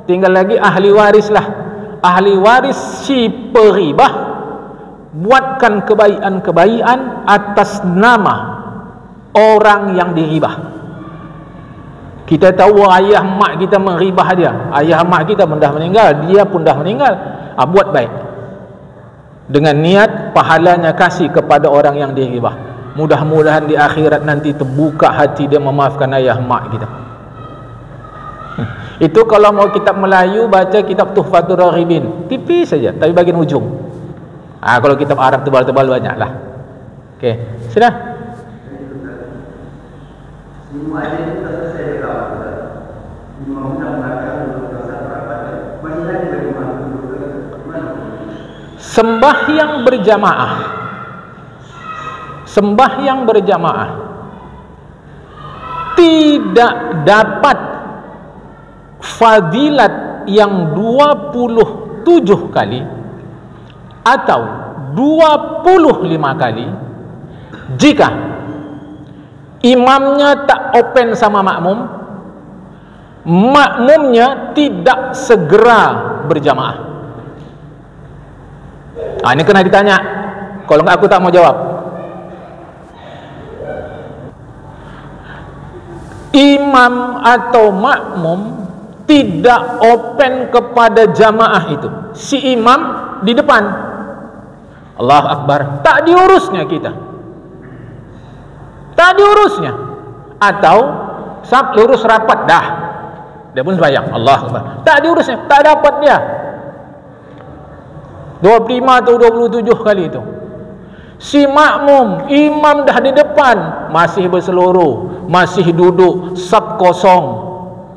Tinggal lagi ahli waris lah. Ahli waris si peribah buatkan kebaikan-kebaikan atas nama orang yang diribah. Kita tahu ayah mak kita meribah dia, ayah mak kita pun dah meninggal, dia pun dah meninggal, buat baik dengan niat pahalanya kasih kepada orang yang diribah. Mudah-mudahan di akhirat nanti terbuka hati dia memaafkan ayah mak kita. Itu kalau mau kitab Melayu, baca kitab Tuhfatur Raghibin, tipis saja tapi bagian ujung. Kalau kitab Arab tebal-tebal banyak lah. Okey, sudah. Semua ada itu tak selesai dekat apa. Sembahyang berjamaah, sembahyang berjamaah tidak dapat fadilat yang 27 kali atau 25 kali jika imamnya tak open sama makmum, makmumnya tidak segera berjamaah. Ini kena ditanya, kalau enggak aku tak mau jawab. Imam atau makmum tidak open kepada jamaah itu, si imam di depan, Allahu Akbar, tak diurusnya kita, tak diurusnya. Atau lurus rapat dah, dia pun sembahyang, Allahu Akbar, tak diurusnya, tak dapat dia 25 atau 27 kali itu. Si makmum, imam dah di depan, masih berseluruh, masih duduk, saf kosong.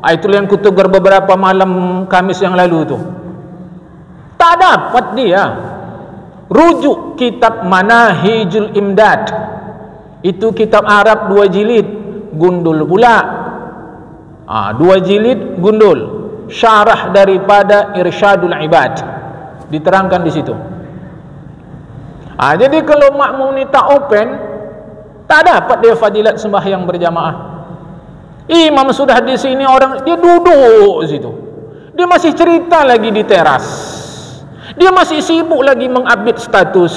Itulah yang kutegur beberapa malam Kamis yang lalu tu. Tak dapat dia. Rujuk kitab Manahijul Imdad, itu kitab Arab 2 jilid, gundul pula. 2 jilid gundul, syarah daripada Irsyadul Ibad, diterangkan di situ. Jadi kalau makmum ni tak open, tak dapat dia fadilat sembahyang berjamaah. Imam sudah di sini, orang dia duduk di situ, dia masih cerita lagi di teras, dia masih sibuk lagi mengupdate status,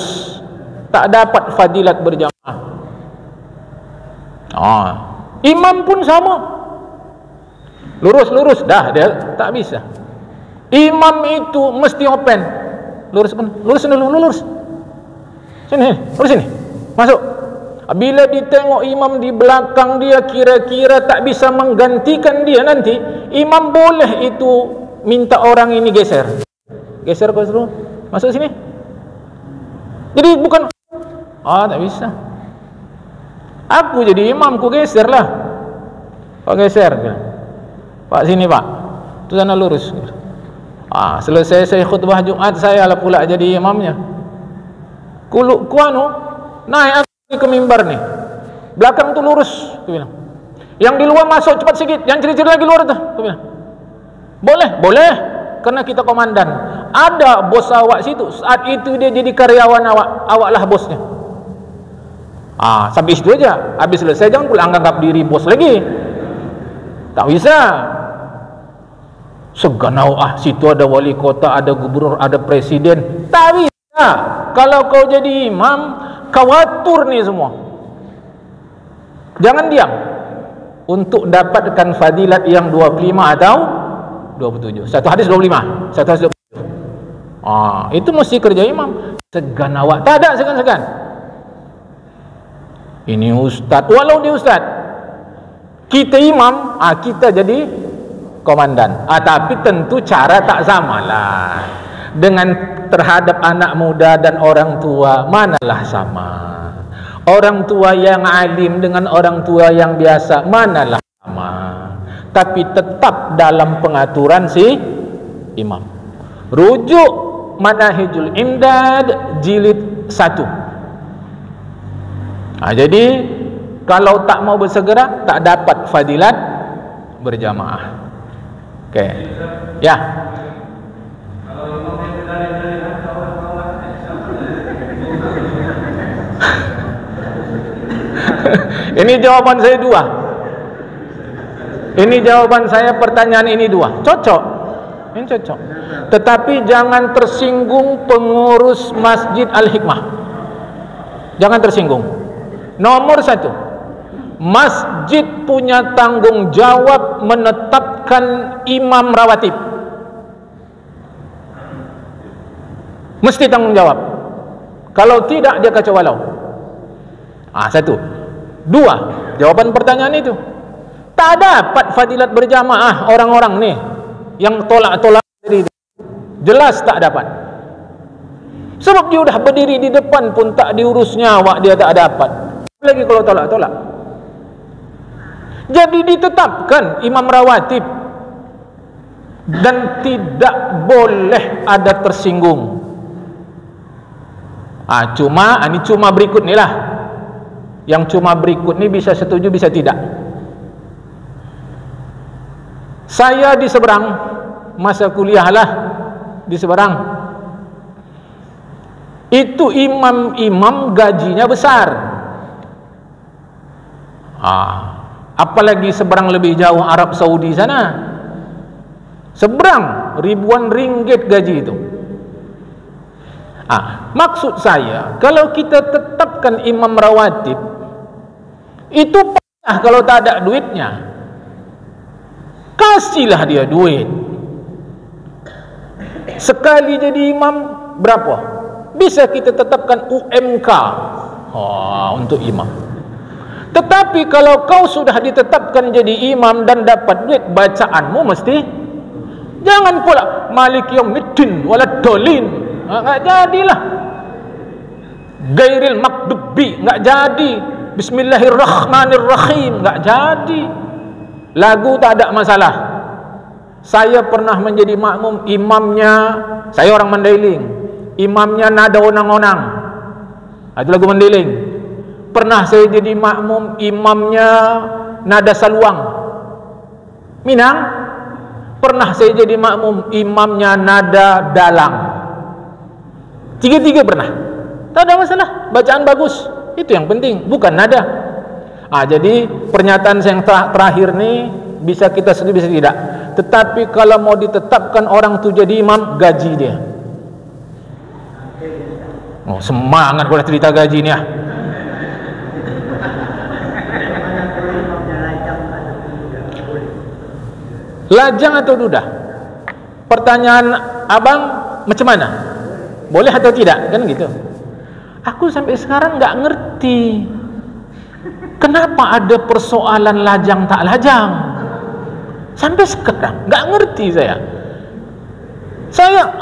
tak dapat fadilat berjamaah. Imam pun sama, lurus dah, dia tak bisa. Imam itu mesti open, lurus dulu, lurus sini, lurus sini, masuk. Bila ditengok imam di belakang dia kira-kira tak bisa menggantikan dia nanti, imam boleh itu minta orang ini geser kau suruh masuk sini. Jadi bukan Tak bisa. Aku jadi imam, ku geser lah. Pak geser, Pak sini Pak, tu sana lurus. Selesai saya khutbah Jumat, saya lah pula jadi imamnya. Naik aku ke mimbar nih, belakang tu lurus, aku bilang. Yang di luar masuk cepat sikit, yang ciri-ciri lagi luar tu, aku bilang. Boleh, karena kita komandan. Ada bos awak situ, saat itu dia jadi karyawan awak lah bosnya. Sampai situ aja. Habis selesai jangan pula anggap diri bos lagi. Tak bisa. Seganau situ ada wali kota, ada gubernur, ada presiden. Tak bisa. Kalau kau jadi imam, kau atur ni semua. Jangan diam. Untuk dapatkan fadilat yang 25 atau 27. Satu hadis 25, satu hadis 27. Itu mesti kerja imam. Segan awak, tak ada segan-segan. Ini ustaz, walau dia ustaz, kita imam, kita jadi komandan. Tapi tentu cara tak samalah. Dengan terhadap anak muda dan orang tua, manalah sama. Orang tua yang alim dengan orang tua yang biasa, manalah sama. Tapi tetap dalam pengaturan si imam. Rujuk Manahijul Imdad jilid 1. Jadi kalau tak mau bersegera, tak dapat fadilat berjamaah. Okey. Ya. Ini jawaban saya 2. Ini jawaban saya, pertanyaan ini 2. Cocok. Ini cocok. Tetapi jangan tersinggung pengurus Masjid Al-Hikmah. Jangan tersinggung. Nomor 1, masjid punya tanggung jawab menetapkan imam rawatib. Mesti tanggung jawab. Kalau tidak, dia kacau balau. 1. 2, jawaban pertanyaan itu, tak dapat fadilat berjamaah orang-orang nih yang tolak-tolak diri. Jelas tak dapat. Sebab dia dah berdiri di depan pun tak diurusnya awak, dia tak dapat. Lagi kalau tolak-tolak. Jadi ditetapkan imam rawatib dan tidak boleh ada tersinggung. Ini cuma berikut ni lah. Yang cuma berikut ni bisa setuju, bisa tidak. Saya di seberang, masa kuliah lah di seberang, itu imam-imam gajinya besar. Apalagi seberang lebih jauh, Arab Saudi sana, seberang ribuan ringgit gaji itu. Maksud saya, kalau kita tetapkan imam rawatib, itu payah kalau tak ada duitnya. Kasihlah dia duit. Sekali jadi imam berapa? Bisa kita tetapkan UMK untuk imam. Tetapi kalau kau sudah ditetapkan jadi imam dan dapat duit, bacaanmu mesti, jangan pula Malik Yaumiddin waladdallin, enggak jadilah. Gairil Makdubi enggak jadi. Bismillahirrahmanirrahim enggak jadi. Lagu tak ada masalah. Saya pernah menjadi makmum, imamnya, saya orang Mandailing, imamnya nada onang-onang. Itu lagu Mandailing. Pernah saya jadi makmum, imamnya nada saluang, Minang. Pernah saya jadi makmum, imamnya nada dalang. Tiga-tiga pernah. Tak ada masalah, bacaan bagus. Itu yang penting, bukan nada. Jadi pernyataan saya yang terakhir ni bisa kita setuju, bisa tidak. Tetapi kalau mau ditetapkan orang tu jadi imam, gaji dia. Semangat kalau cerita gaji ni Lajang atau dudah? Pertanyaan abang macam mana? Boleh atau tidak? Kan gitu. Aku sampai sekarang enggak ngerti kenapa ada persoalan lajang tak lajang. Sampai sekarang enggak ngerti saya.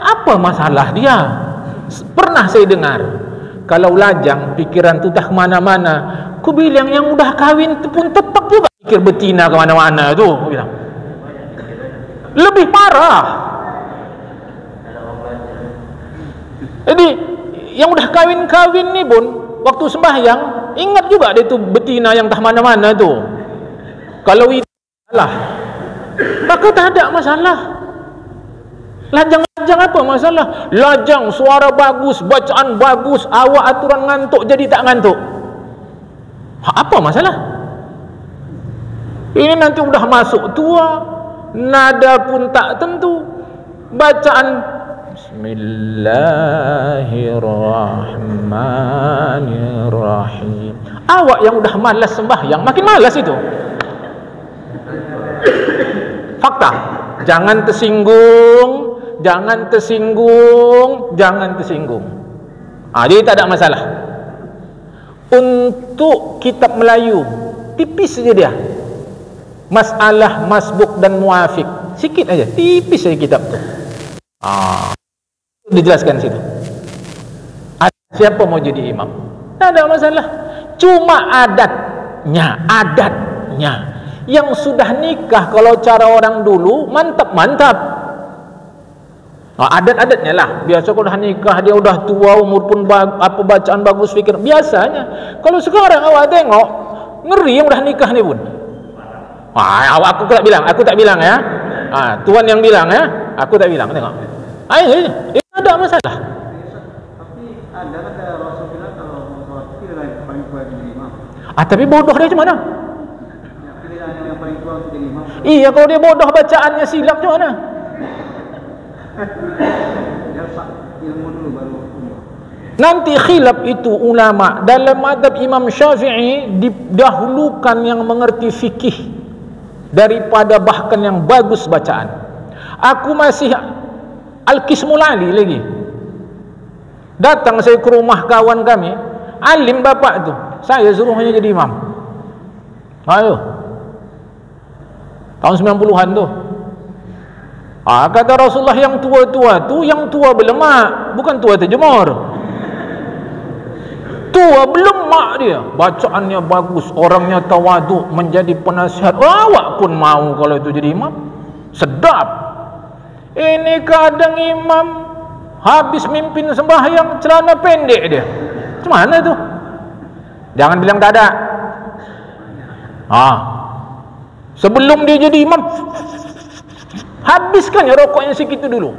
Apa masalah dia? Pernah saya dengar Kalau lajang pikiran tu dah kemana-mana, aku bilang yang udah kahwin tu pun tetap juga pikir betina kemana-mana tu, aku bilang. Lebih parah. Jadi yang udah kahwin-kahwin ni pun waktu sembahyang ingat juga dia tu betina yang dah mana-mana tu. Kalau itu salah, maka tak ada masalah. Lajang-lajang apa masalah? Lajang suara bagus, bacaan bagus, awak aturan ngantuk jadi tak ngantuk. Apa masalah? Ini nanti udah masuk tua, nada pun tak tentu, bacaan Bismillahirrahmanirrahim. Awak yang udah malas sembahyang makin malas itu. Fakta. Jangan tersinggung, jangan tersinggung, jangan tersinggung. Jadi tak ada masalah. Untuk kitab Melayu tipis saja dia. Masalah masbuk dan muafiq sikit aja, tipis saja kitab tu. Dijelaskan situ. Siapa mau jadi imam? Tak ada masalah. Cuma adatnya yang sudah nikah, kalau cara orang dulu mantap-mantap. Adat-adatnya lah. Biasa kalau dah nikah dia udah tua, umur pun apa bacaan bagus, fikir biasanya. Kalau sekarang awak tengok ngeri yang udah nikah ni pun. Aku tak bilang ya. Tuan yang bilang ya. Aku tak bilang, tengok. Ini ada masalah. Tapi ada kata Rasul bilang kalau sholat pilihlah yang paling tua jadi imam. Tapi bodoh dia macam mana? Pilihlah yang paling tua untuk jadi imam. Iya, kalau dia bodoh bacaannya silap macam mana? Dia ilmu dulu baru umur. Nanti khilaf itu ulama dalam mazhab Imam Syafi'i didahulukan yang mengerti fikih daripada bahkan yang bagus bacaan. Aku masih Al-Qismul Ali lagi. Datang saya ke rumah kawan kami, alim bapak tu. Saya suruhnya jadi imam. Ayo. Tahun 90-an tu. Kata Rasulullah yang tua-tua tu, yang tua berlemak, bukan tua terjemur. Tua berlemak dia. Bacaannya bagus, orangnya tawaduk, menjadi penasihat. Awak pun mau kalau itu jadi imam. Sedap. Ini kadang imam habis mimpin sembahyang celana pendek dia. Macam mana tu? Jangan bilang tak ada. Sebelum dia jadi imam, habiskannya rokoknya segitu dulu.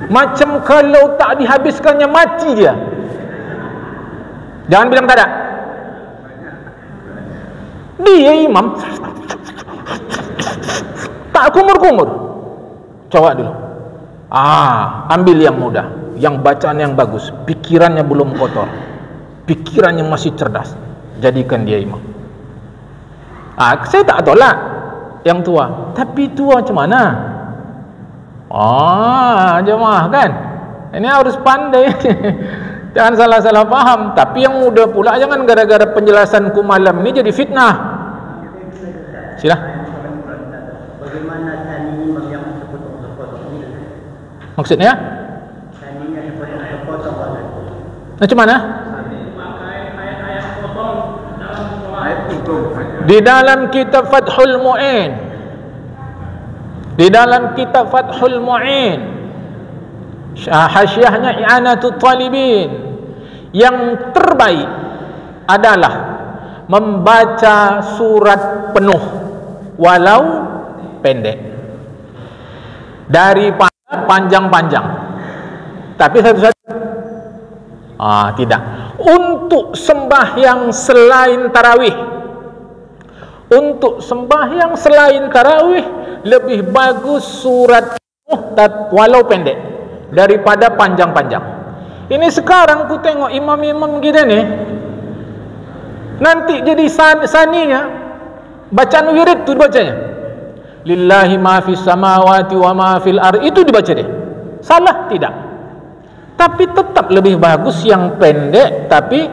Macam kalau tak dihabiskannya mati dia. Jangan bilang tak ada. Dia imam tak kumur-kumur. Coba dulu. Ambil yang mudah, yang bacaan yang bagus, pikirannya belum kotor, pikirannya masih cerdas, jadikan dia imam. Saya tak tolak yang tua, tapi tua macam mana? Jemaah kan, ini harus pandai. Jangan salah-salah faham. Tapi yang muda pula jangan gara-gara penjelasanku malam ini jadi fitnah. Sila. Bagaimana tani imam yang sepotong-sepotong ini? Maksudnya? Taninya sepotong-sepotong. Macam mana? Ayat itu. Di dalam kitab Fathul Mu'in, di dalam kitab Fathul Mu'in, hasyiahnya I'anatul Talibin, yang terbaik adalah membaca surat penuh walau pendek daripada panjang-panjang. Tapi satu-satu tidak. Untuk sembahyang selain tarawih, untuk sembahyang selain tarawih lebih bagus surat penuh walau pendek daripada panjang-panjang. Ini sekarang ku tengok imam-imam kita ni nanti jadi saninya bacaan wirid tu dibacanya. Lillahi ma fis samawati wa ma fil ardh, itu dibaca dia. Salah tidak? Tapi tetap lebih bagus yang pendek tapi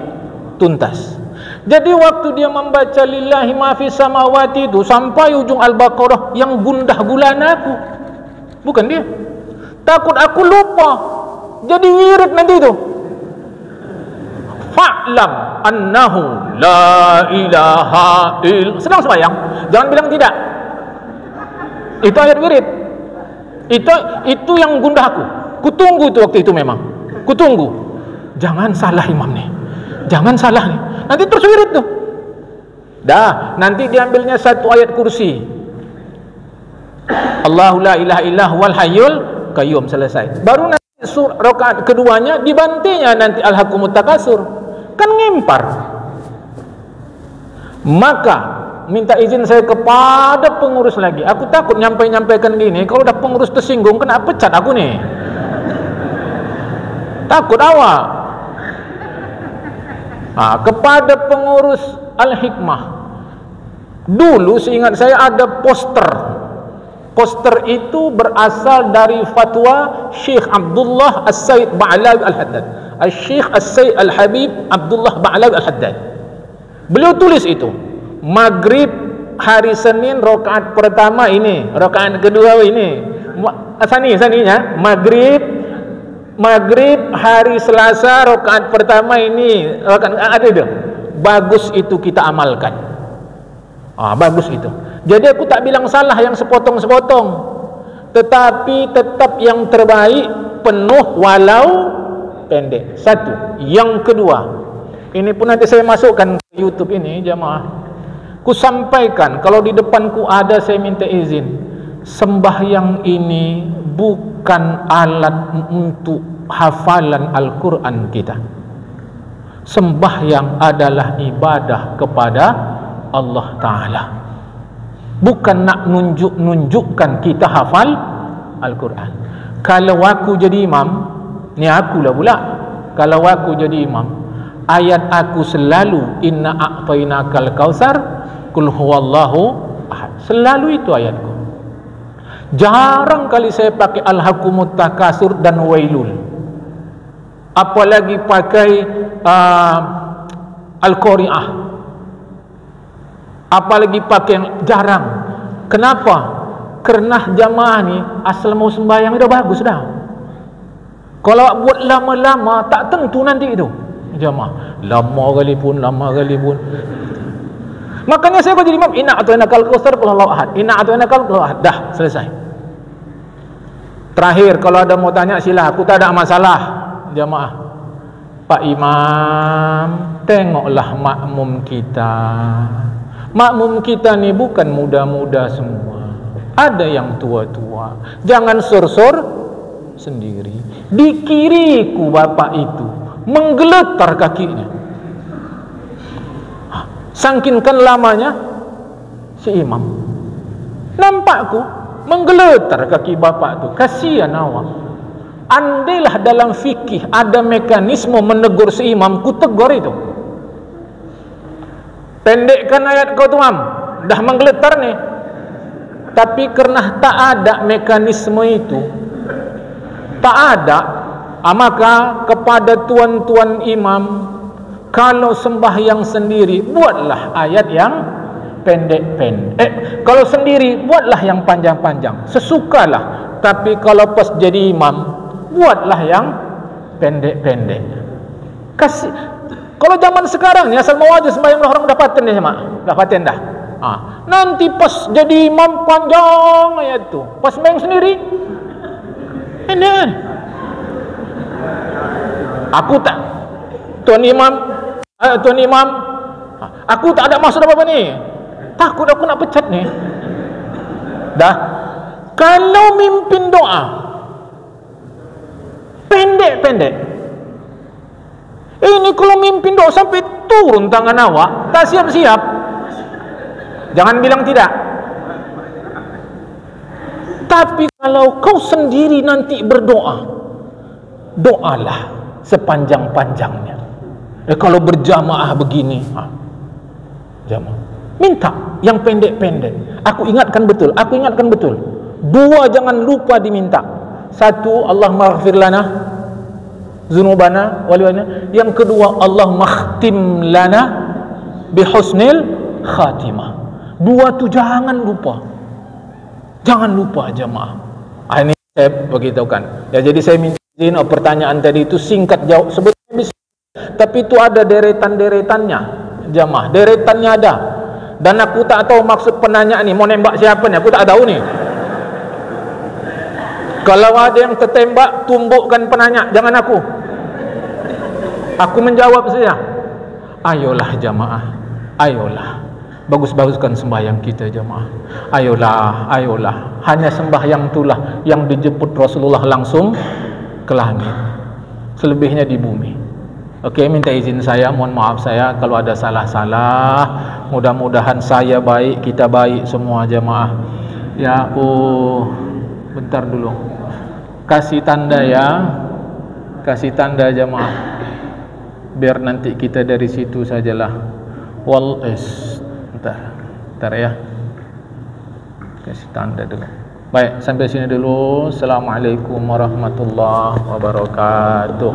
tuntas. Jadi waktu dia membaca lillahi ma fis samawati itu sampai ujung Al-Baqarah yang gundah gulana aku. Bukan dia. Takut aku lupa. Jadi wirid nanti itu. fa'lam annahu la ilaha illallah. Sedang sembahyang, jangan bilang tidak. Itu ayat wirid. Itu yang gundah aku. Kutunggu itu waktu itu memang. Kutunggu. Jangan salah imam nih. Jangan salah nih. Nanti terus wirid tuh. Dah, nanti diambilnya satu ayat kursi. Allahu la ilaha illahu wal hayyul qayyum, selesai. Baru nanti rakaat keduanya dibantinya nanti alhaqumut takasur. Kan ngempar. Maka minta izin saya kepada pengurus lagi. Aku takut nyampaikan gini, kalau udah pengurus tersinggung kena pecat aku nih. Takut awak. Kepada pengurus Al-Hikmah, dulu seingat saya ada poster. Poster itu berasal dari fatwa Syekh Abdullah As-Sayyid Ba'alawi Al-Haddad. Syekh As-Sayyid Al-Habib Abdullah Ba'alawi Al-Haddad. Beliau tulis itu, maghrib hari Senin rakaat pertama ini, rakaat kedua ini. Saninya maghrib hari Selasa rakaat pertama ini, rakaat ada itu. Bagus itu kita amalkan. Bagus itu. Jadi aku tak bilang salah yang sepotong-sepotong, tetapi tetap yang terbaik penuh walau pendek. Satu. Yang kedua, ini pun nanti saya masukkan ke YouTube ini jamaah. Ku sampaikan, kalau di depanku ada saya minta izin. Sembahyang ini bukan alat untuk hafalan Al-Quran kita. Sembahyang adalah ibadah kepada Allah Ta'ala, bukan nak nunjukkan kita hafal Al-Quran. Kalau aku jadi imam, ni akulah pula, kalau aku jadi imam, ayat aku selalu inna a'tainakal kautsar qul huwallahu ahad, selalu itu ayatku. Jarang kali saya pakai alhaqumut takasur dan wailul, apalagi pakai al-qari'ah, apalagi pakai jarang. Kenapa? Kerana jamaah ni asal mau sembahyang dah bagus dah. Kalau buat lama-lama tak tentu nanti itu jamaah, lama kali pun. Makanya saya kalau jadi imam, inna a'tainakal kautsar qul huwallahu ahad, inna a'tainakal qul huwallahu ahad, dah selesai. Terakhir, kalau ada mau tanya sila, aku tak ada masalah jamaah. Pak Imam, tengoklah makmum kita. Makmum kita ni bukan muda-muda semua, ada yang tua-tua. Jangan sor-sor sendiri. Di kiriku bapak itu menggeletar kakinya, sangkinkan lamanya si imam. Nampakku menggeletar kaki bapak tu. Kasihan awak. Andailah dalam fikih ada mekanisme menegur si imam, ku tegur itu. Pendekkan ayat kau tu mam, dah menggeletar nih. Tapi kerana tak ada mekanisme itu, tak ada, maka kepada tuan-tuan imam, kalau sembahyang sendiri, buatlah ayat yang pendek-pendek. Kalau sendiri, buatlah yang panjang-panjang, sesukalah. Tapi kalau pas jadi imam, buatlah yang pendek-pendek. Kalau zaman sekarang ni asal mau aja sembahyang orang dah paten dah mak, dah paten dah. Nanti pas jadi imam panjang ayat tu, pas sembahyang sendiri pendek. Aku tak, tuan imam, aku tak ada maksud apa-apa ni. Takut aku nak pecat ni. Dah. Kalau mimpin doa pendek-pendek, ini kalau mimpin doa sampai turun tangan awak, tak siap-siap, jangan bilang tidak. Tapi kalau kau sendiri nanti berdoa, doalah sepanjang-panjangnya. Kalau berjamaah begini, jamaah, minta yang pendek-pendek. Aku ingatkan betul. Dua jangan lupa diminta. Satu, Allah maghfir lana zunubana waliwana. Yang kedua, Allah makhtim lana bihusnil khatimah. Dua tu jangan lupa. Jangan lupa jamaah. Ini saya beritahukan. Ya, jadi saya minta izin, pertanyaan tadi itu singkat jawab. Sebetulnya bisa Tapi itu ada deretan-deretannya, jamaah. Deretannya ada. Dan aku tak tahu maksud penanya ni mau nembak siapa ni, aku tak tahu ni. Kalau ada yang tertembak, tumbukkan penanya, jangan aku. Aku menjawab saja. Ayolah jamaah, ayolah. Bagus-baguskan sembahyang kita jamaah. Ayolah, ayolah. Hanya sembahyang itulah yang dijemput Rasulullah langsung ke langit. Selebihnya di bumi. Okey, minta izin saya, mohon maaf saya kalau ada salah-salah. Mudah-mudahan saya baik, kita baik semua jamaah. Ya, bentar dulu. Kasih tanda ya. Kasih tanda jamaah. Biar nanti kita dari situ sajalah. Bentar ya. Kasih tanda dulu. Baik, sampai sini dulu. Assalamualaikum warahmatullahi wabarakatuh.